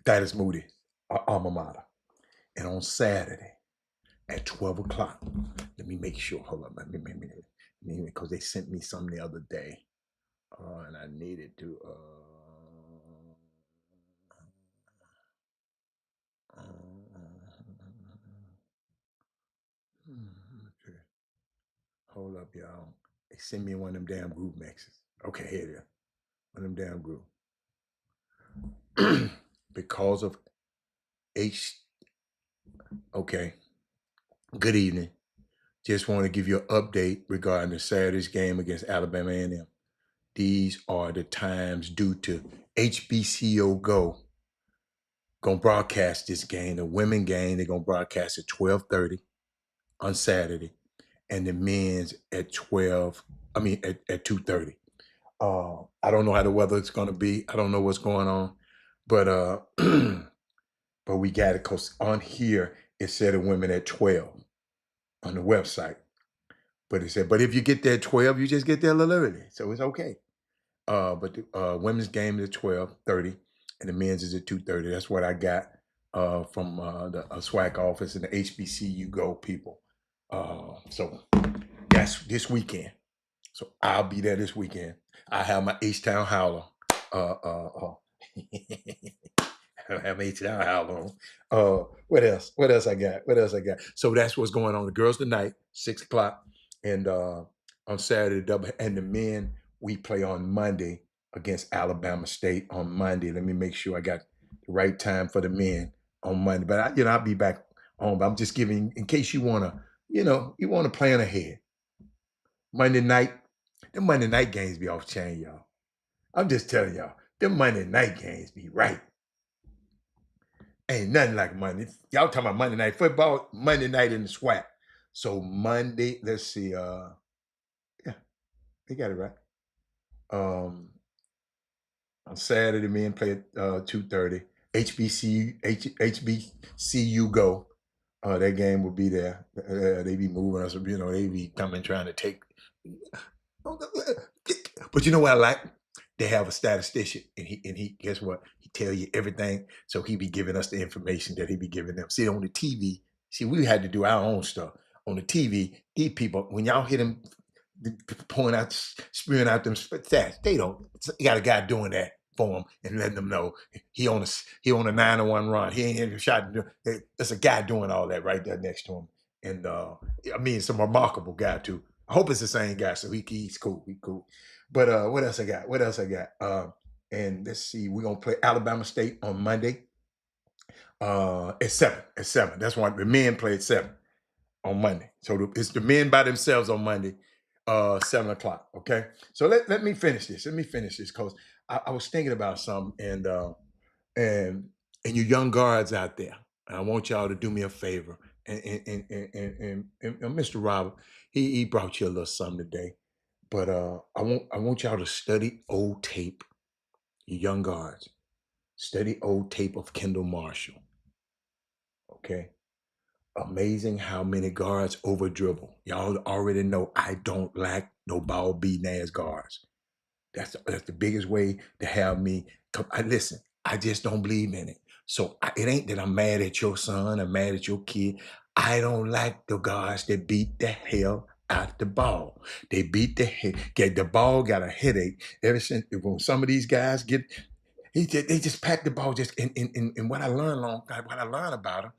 Titus Moody, alma mater. And on Saturday at 12:00, let me make sure. Hold on, let me because they sent me something the other day, and I needed to. Okay. Hold up, y'all. They sent me one of them damn group mixes. Okay, here it is. One of them damn group. Because of Okay. Good evening. Just want to give you an update regarding the Saturday's game against Alabama A&M. These are the times due to HBCO Go. Gonna broadcast this game. The women game, they're gonna broadcast at 12:30 on Saturday, and the men's at 2:30. I don't know how the weather's gonna be. I don't know what's going on, but but we got it because on here it said the women at 12 on the website. But it said, but if you get there at 12, you just get there a little early, so it's okay. But the women's game is at 12:30, and the men's is at 2:30. That's what I got from the SWAC office and the HBCU Go people. So that's this weekend. So I'll be there this weekend. I have my H-Town Howler. I have my H-Town Howler on. What else? What else I got? What else I got? So that's what's going on. The girls tonight, 6 o'clock. And on Saturday, double. And the men, we play on Monday against Alabama State on Monday. Let me make sure I got the right time for the men on Monday. But I'll be back on. But I'm just giving, in case you wanna, you wanna plan ahead. Monday night, the Monday night games be off chain, y'all. I'm just telling y'all, the Monday night games be right. Ain't nothing like Monday. Y'all talking about Monday night football, Monday night in the SWAT. So Monday, let's see, yeah, they got it right. On Saturday, men play at 2:30. HBCU go. That game will be there. They be moving us, they be coming trying to take. But you know what I like? They have a statistician, and he guess what? He tell you everything. So he be giving us the information that he be giving them. See, on the TV, we had to do our own stuff. On the TV, these people, when y'all hit them pouring out, spewing out them stats, they don't. You got a guy doing that for them and letting them know he on a 9-1 run. He ain't even shot. There's a guy doing all that right there next to him, and I mean, it's a remarkable guy too. I hope it's the same guy, so he's cool. He cool. But what else I got? And let's see, we're gonna play Alabama State on Monday. At 7. At 7. That's why the men play at 7 on Monday. So it's the men by themselves on Monday, 7 o'clock. Okay. So let me finish this. Because I was thinking about something, and you young guards out there, I want y'all to do me a favor. And Mr. Robert, he brought you a little something today. But I want y'all to study old tape, you young guards. Study old tape of Kendall Marshall. Okay? Amazing how many guards over dribble. Y'all already know I don't like no ball beating ass guards. That's the biggest way to have me. Listen, I just don't believe in it. So it ain't that I'm mad at your son, I'm mad at your kid. I don't like the guards that beat the hell out the ball. They beat the ball, got a headache. Ever since when some of these guys they just pack the ball. Just and what I learned about them,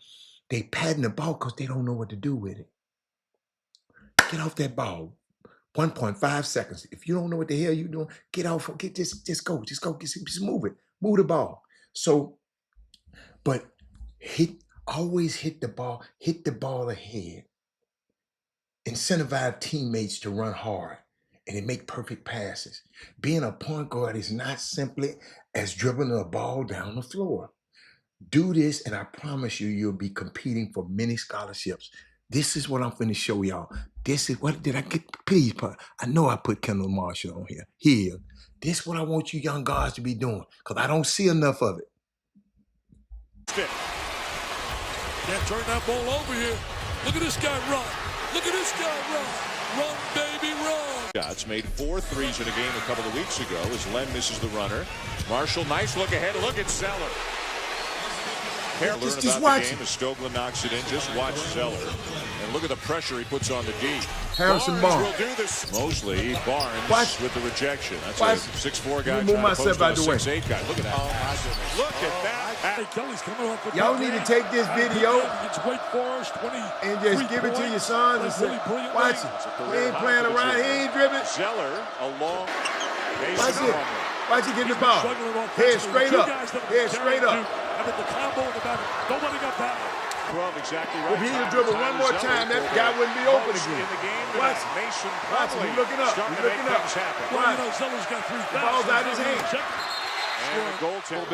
they patting the ball because they don't know what to do with it. Get off that ball. 1.5 seconds. If you don't know what the hell you're doing, get off. Just go. Just move it. Move the ball. So, but always hit the ball ahead. Incentivize teammates to run hard and make perfect passes. Being a point guard is not simply as dribbling a ball down the floor. Do this, and I promise you'll be competing for many scholarships. This is what I'm finna show y'all. This is what did I get? Please, I know I put Kendall Marshall on here. Here. This is what I want you young guys to be doing, because I don't see enough of it. Can't turn that ball over here. Look at this guy run. Run, baby, run. Shots made 4 threes in a game a couple of weeks ago as Len misses the runner. Marshall, nice look ahead. Look at Zeller. Just watch the game as Stogler knocks it in. Just watch Zeller. And look at the pressure he puts on the D. Harrison Barnes. Will do this. Mosley, Barnes with the rejection. That's a 6'4" guy. Move myself out the way. 6'8" guy. Look at that. Oh, look at that. Kelly's coming off with Y'all need to take this video Wake Forest, 20, and just give it to your sons and say, watch it. He ain't playing around. He ain't dribbling. Zeller along. Watch it. Watch it get the ball. Head straight up. Head straight up. The combo in the back. Nobody got that. 12 exactly right. If he would dribble one more time, that guy wouldn't be open again. Watch it. Watch it. He's looking up. He's looking up. Watch. Zeller's got 3 The ball's out of his hand.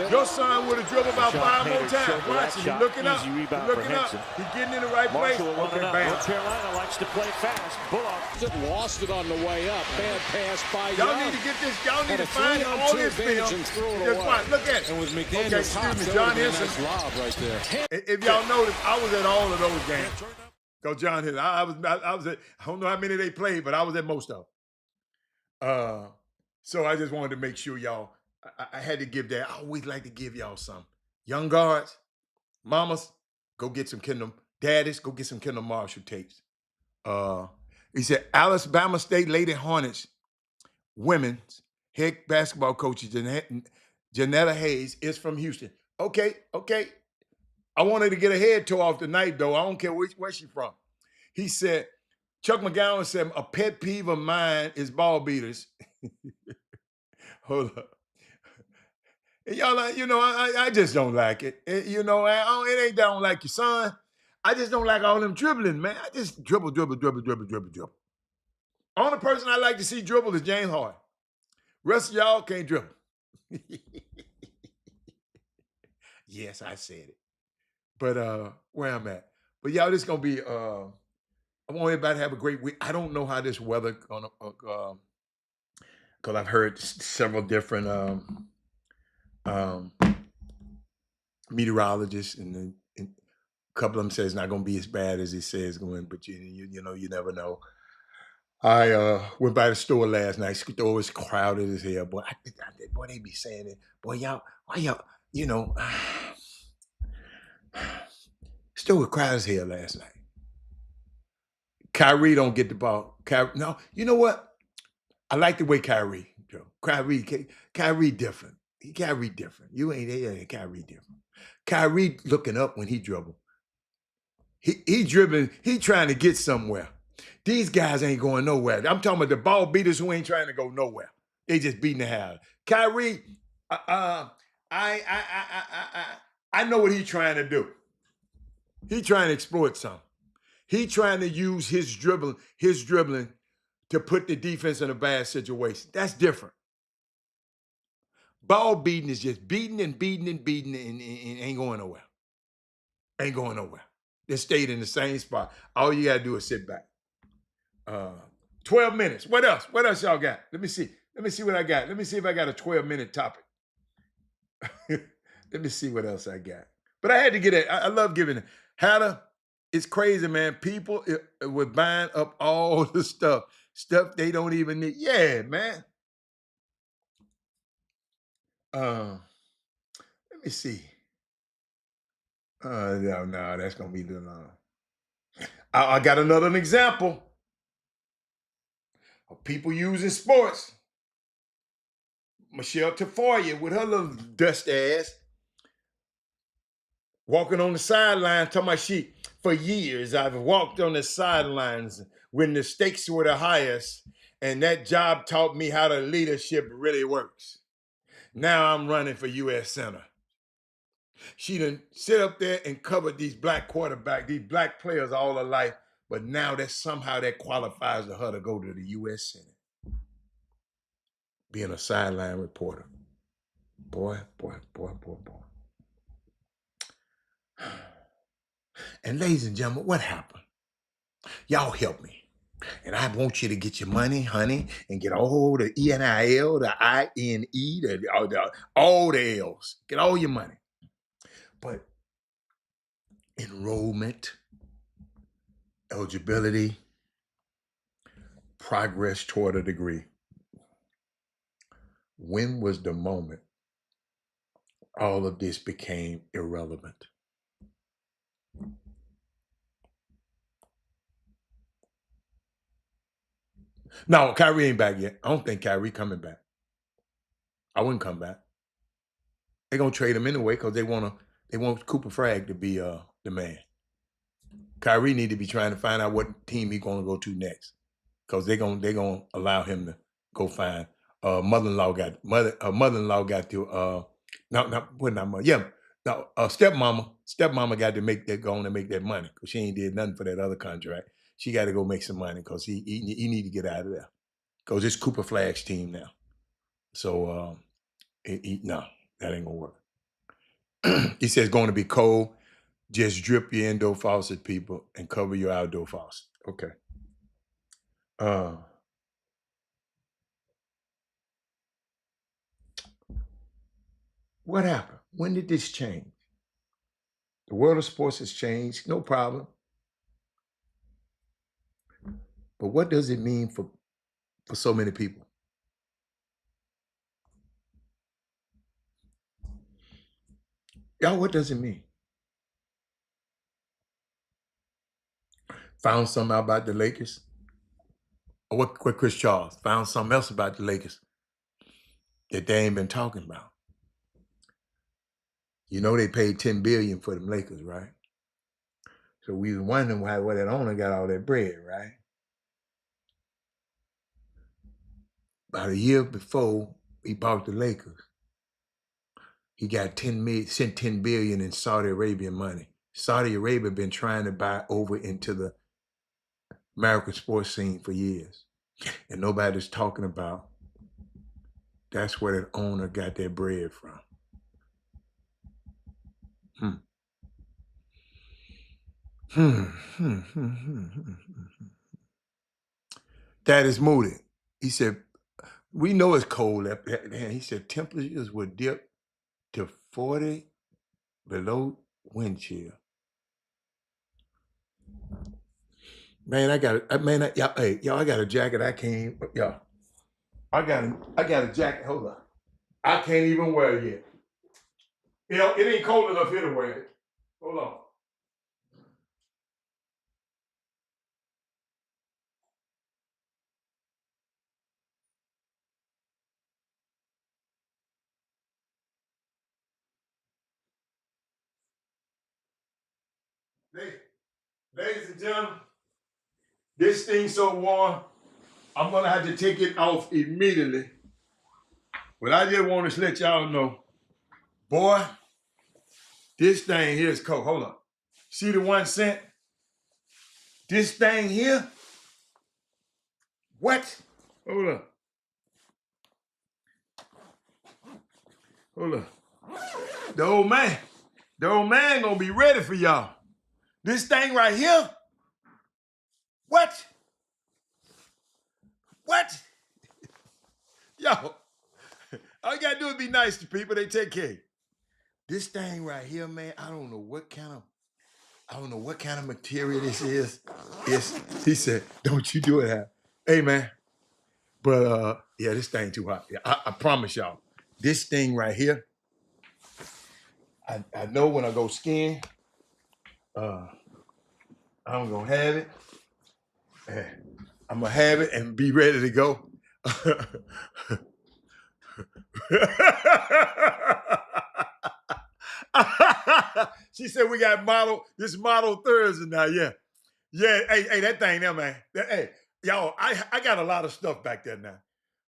Your son would have dribbled about 5 more times. Watch it. He's looking up. He's looking up. He's getting in the right place. Okay, bam. North Carolina likes to play fast. Bullock lost it on the way up. Bad pass by Y'all need to get this. Y'all need to find all this film. Just watch. Look at it. And with McDaniel, okay, excuse me, John Henson. Right there. If y'all notice, I was at all of those games. Go John Henson. I was at. I don't know how many they played, but I was at most of them. So I just wanted to make sure y'all. I had to give that. I always like to give y'all some. Young guards, mamas, go get some Kendall. Daddies, go get some Kendall Marshall tapes. He said Alabama State Lady Hornets women's head basketball coach Janetta Hayes is from Houston. Okay. I wanted to get a head toe off tonight, though. I don't care where she's from. He said, Chuck McGowan said, a pet peeve of mine is ball beaters. Hold up. And y'all, I just don't like it. It ain't that I don't like your son. I just don't like all them dribbling, man. I just dribble. Only person I like to see dribble is James Harden. Rest of y'all can't dribble. Yes, I said it. But where I'm at. But y'all, this is gonna be I want everybody to have a great week. I don't know how this weather gonna because I've heard several different meteorologists, and a couple of them say it's not gonna be as bad as it says it's going, but you never know. I went by the store last night. The store was crowded as hell. Boy, boy, they be saying it. Boy, why y'all, store was crowded as hell last night. Kyrie don't get the ball. No, you know what? I like the way Kyrie different. Kyrie different. You ain't Kyrie different. Kyrie looking up when he dribble. He dribbling, he trying to get somewhere. These guys ain't going nowhere. I'm talking about the ball beaters who ain't trying to go nowhere. They just beating the hell. Kyrie, I know what he's trying to do. He trying to exploit something. He trying to use his dribbling to put the defense in a bad situation. That's different. Ball beating is just beating and ain't going nowhere. Ain't going nowhere. They stayed in the same spot. All you got to do is sit back. 12 minutes. What else? What else y'all got? Let me see. Let me see what I got. Let me see if I got a 12-minute topic. Let me see what else I got. But I had to get it. I love giving it. Hannah, it's crazy, man. People were buying up all the stuff they don't even need. Yeah, man. Let me see. No, that's gonna be too long. I got another example of people using sports. Michelle Tafoya with her little dust ass walking on the sidelines, talking about for years I've walked on the sidelines when the stakes were the highest, and that job taught me how the leadership really works. Now I'm running for U.S. Senator. She done sit up there and covered these black quarterbacks, these black players all her life, but now somehow that qualifies her to go to the U.S. Senate. Being a sideline reporter. Boy. And ladies and gentlemen, what happened? Y'all help me. And I want you to get your money, honey, and get all the ENIL, the INE, all the L's. Get all your money. But enrollment, eligibility, progress toward a degree. When was the moment all of this became irrelevant? No, Kyrie ain't back yet. I don't think Kyrie coming back. I wouldn't come back. They're gonna trade him anyway because they want Cooper Frag to be the man. Kyrie need to be trying to find out what team he's gonna go to next, because they're gonna allow him to go find. Mother-in-law got to stepmama got to make that money because she ain't did nothing for that other contract. She got to go make some money because he need to get out of there because it's Cooper Flag's team now. So no, that ain't gonna work. He says it's going to be cold. Just drip your indoor faucet, people, and cover your outdoor faucet. Okay. What happened? When did this change? The world of sports has changed, no problem. But what does it mean for so many people? Y'all, what does it mean? found something out about the Lakers? Or what Chris Charles found something else about the Lakers that they ain't been talking about? You know they paid $10 billion for them Lakers, right? So we was wondering why that owner got all that bread, right? About a year before he bought the Lakers, he got sent $10 billion in Saudi Arabian money. Saudi Arabia been trying to buy over into the American sports scene for years. And nobody's talking about that's where that owner got their bread from. That is Moody. He said, we know it's cold up there. He said temperatures would dip to 40 below wind chill. Man, I got a jacket. I can't, y'all. I got a jacket. Hold on. I can't even wear it yet. You know, it ain't cold enough here to wear it. Hold on. Ladies and gentlemen, this thing's so warm, I'm gonna have to take it off immediately. But I just want to let y'all know, boy, this thing here is cold. Hold on. See the 1 cent? This thing here? What? Hold up. Hold up. The old man gonna be ready for y'all. This thing right here? What? What? Yo, all you gotta do is be nice to people, they take care of you. This thing right here, man, I don't know what kind of material this is. He said, don't you do it, Hal. Hey, man. But, yeah, this thing too hot. Yeah, I promise y'all, this thing right here, I know when I go skiing, I'm going to have it. And I'm going to have it and be ready to go. She said we got this model Thursday now, yeah. Yeah, hey, that thing there, man. Hey, y'all, I got a lot of stuff back there now.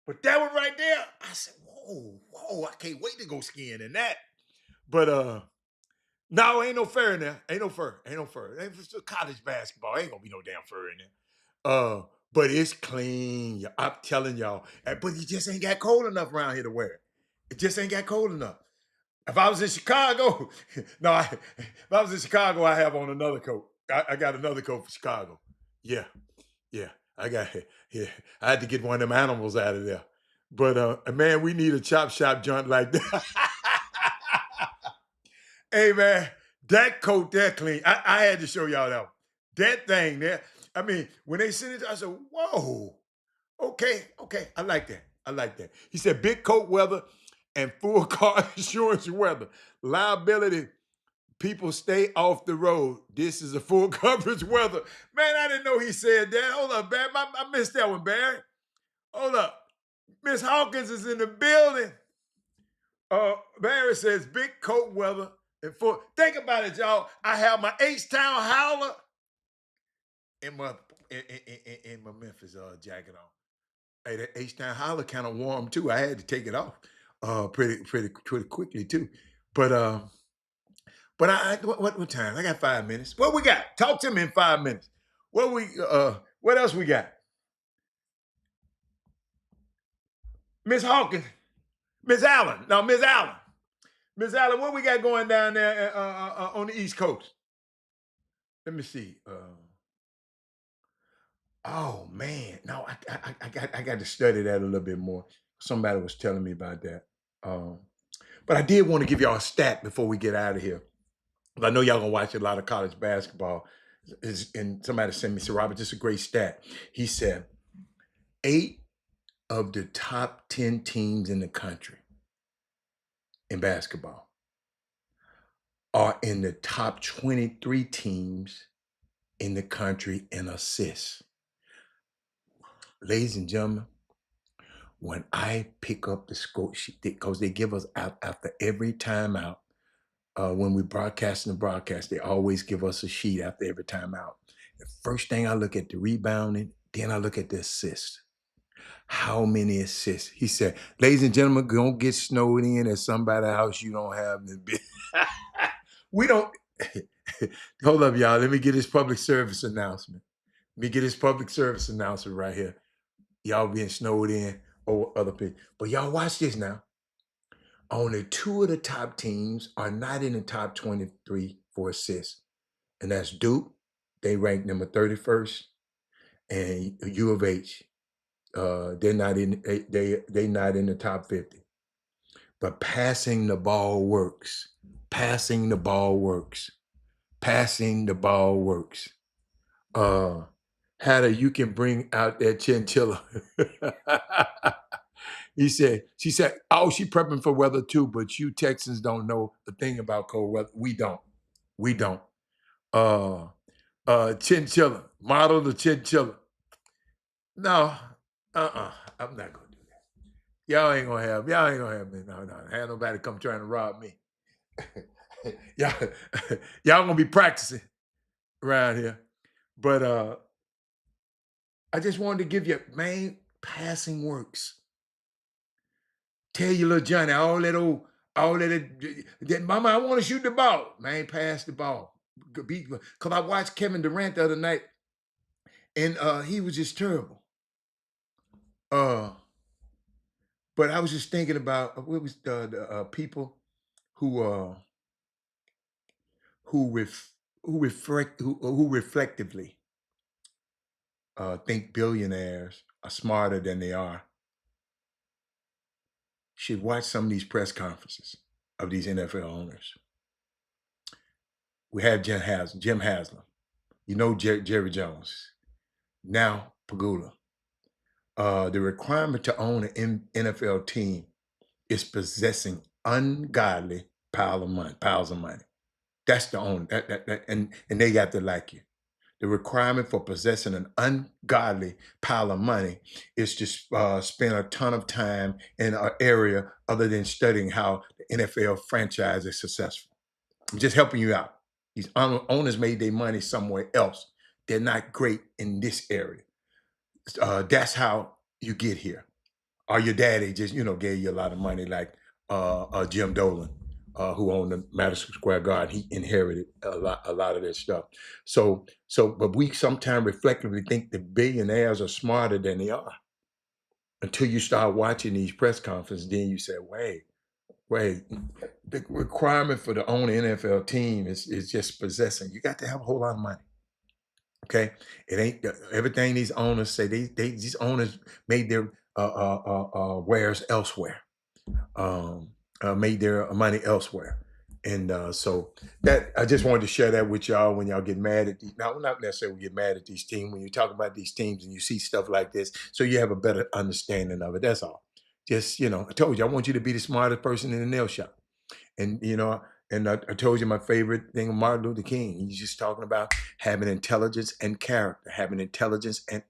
But that one right there, I said, whoa, I can't wait to go skiing in that. But no, ain't no fur in there. Ain't no fur. It's just college basketball. Ain't gonna be no damn fur in there. But it's clean. I'm telling y'all. But you just ain't got cold enough around here to wear it. It just ain't got cold enough. If I was in Chicago, if I was in Chicago, I have on another coat. I got another coat for Chicago. Yeah. I had to get one of them animals out of there. But man, we need a chop shop joint like that. Hey man, that coat there clean. I had to show y'all that one. That thing there. I mean, when they sent it, I said, whoa. Okay. I like that. He said big coat weather and full car insurance weather. Liability, people stay off the road. This is a full coverage weather. Man, I didn't know he said that. Hold up, Barry. I missed that one, Barry. Hold up. Miss Hawkins is in the building. Barry says big coat weather and full. Think about it, y'all. I have my H-Town howler in my Memphis jacket on. Hey, that H-Town howler kind of warm too. I had to take it off pretty quickly too. But what time? I got 5 minutes. What we got? Talk to me in 5 minutes. What else we got? Miss Hawkins, Miss Allen, what we got going down there on the East Coast? Let me see. Oh man, no, I got to study that a little bit more. Somebody was telling me about that. But I did want to give y'all a stat before we get out of here. I know y'all gonna watch a lot of college basketball. And somebody sent me, said, Robert, this is a great stat. He said, 8 of the top 10 teams in the country in basketball are in the top 23 teams in the country in assists. Ladies and gentlemen, when I pick up the score sheet, because they give us out after every timeout, when we broadcast the broadcast, they always give us a sheet after every timeout. The first thing I look at the rebounding, then I look at the assist. How many assists? He said, ladies and gentlemen, don't get snowed in at somebody's house you don't have. We don't. Hold up, y'all. Let me get this public service announcement. Let me get this public service announcement right here. Y'all being snowed in or other people. But y'all watch this now. Only 2 of the top teams are not in the top 23 for assists. And that's Duke. They rank number 31st. And U of H. They're not in they not in the top 50. But passing the ball works. Passing the ball works. Passing the ball works. Hatter, you can bring out that chinchilla. She said, oh, she prepping for weather too, but you Texans don't know the thing about cold weather. We don't. Chinchilla, model the chinchilla. No, I'm not gonna do that. Y'all ain't gonna have me. No. Have nobody come trying to rob me. y'all gonna be practicing around here. But I just wanted to give you, man, passing works. Tell you little Johnny, all that mama, I want to shoot the ball. Man, pass the ball. Because I watched Kevin Durant the other night, and he was just terrible. But I was just thinking about what was the people who reflectively think billionaires are smarter than they are. Should watch some of these press conferences of these NFL owners. We have Jim Haslam. You know Jerry Jones. Now Pagula. The requirement to own an NFL team is possessing ungodly piles of money. That's the own and they got to like you. The requirement for possessing an ungodly pile of money is to spend a ton of time in an area other than studying how the NFL franchise is successful. I'm just helping you out. These owners made their money somewhere else. They're not great in this area. That's how you get here. Or your daddy just, gave you a lot of money, like Jim Dolan, who owned the Madison Square Garden. He inherited a lot of that stuff. But we sometimes reflectively think the billionaires are smarter than they are. Until you start watching these press conferences, then you say, wait. The requirement for the own NFL team is just possessing. You got to have a whole lot of money. Okay, it ain't everything these owners say. These owners made their wares elsewhere, made their money elsewhere, and so that I just wanted to share that with y'all. When y'all get mad at these, now not necessarily get mad at these teams. When you talk about these teams and you see stuff like this, so you have a better understanding of it. That's all. Just I told you I want you to be the smartest person in the nail shop, and And I told you my favorite thing of Martin Luther King. He's just talking about having intelligence and character, having intelligence and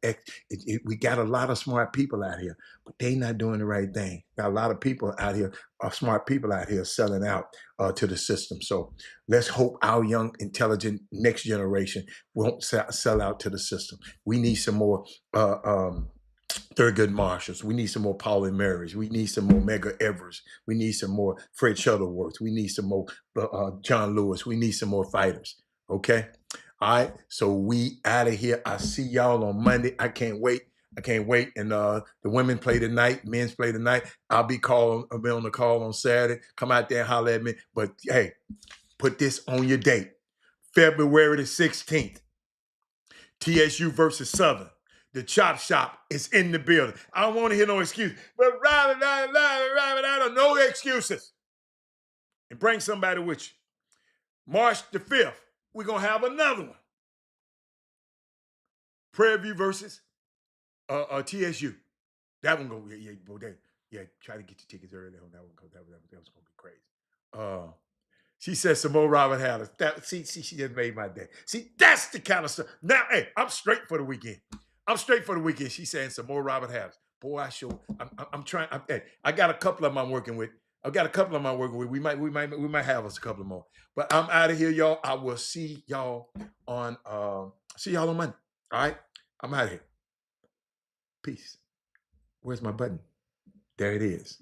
we got a lot of smart people out here, but they not doing the right thing. Got a lot of people out here, smart people out here selling out to the system. So let's hope our young, intelligent next generation won't sell out to the system. We need some more Thurgood Marshalls. We need some more Pauli Marys. We need some more Mega Evers. We need some more Fred Shuttleworths. We need some more John Lewis. We need some more fighters. Okay? All right. So we out of here. I see y'all on Monday. I can't wait. And the women play tonight. Men's play tonight. I'll be on the call on Saturday. Come out there and holler at me. But hey, put this on your date. February the 16th. TSU versus Southern. The Chop Shop is in the building. I don't want to hear no excuse. But no excuses. And bring somebody with you. March the 5th, we're going to have another one. Prairie View versus TSU. That one going to try to get your tickets early on that one because that was going to be crazy. She said some more Robert Harris. See, she just made my day. See, that's the kind of stuff. Now, hey, I'm straight for the weekend. She's saying some more Robert Harris. Boy, I'm trying. Hey, I got a couple of them I'm working with. We might have us a couple more. But I'm out of here, y'all. I will see y'all on Monday. All right? I'm out of here. Peace. Where's my button? There it is.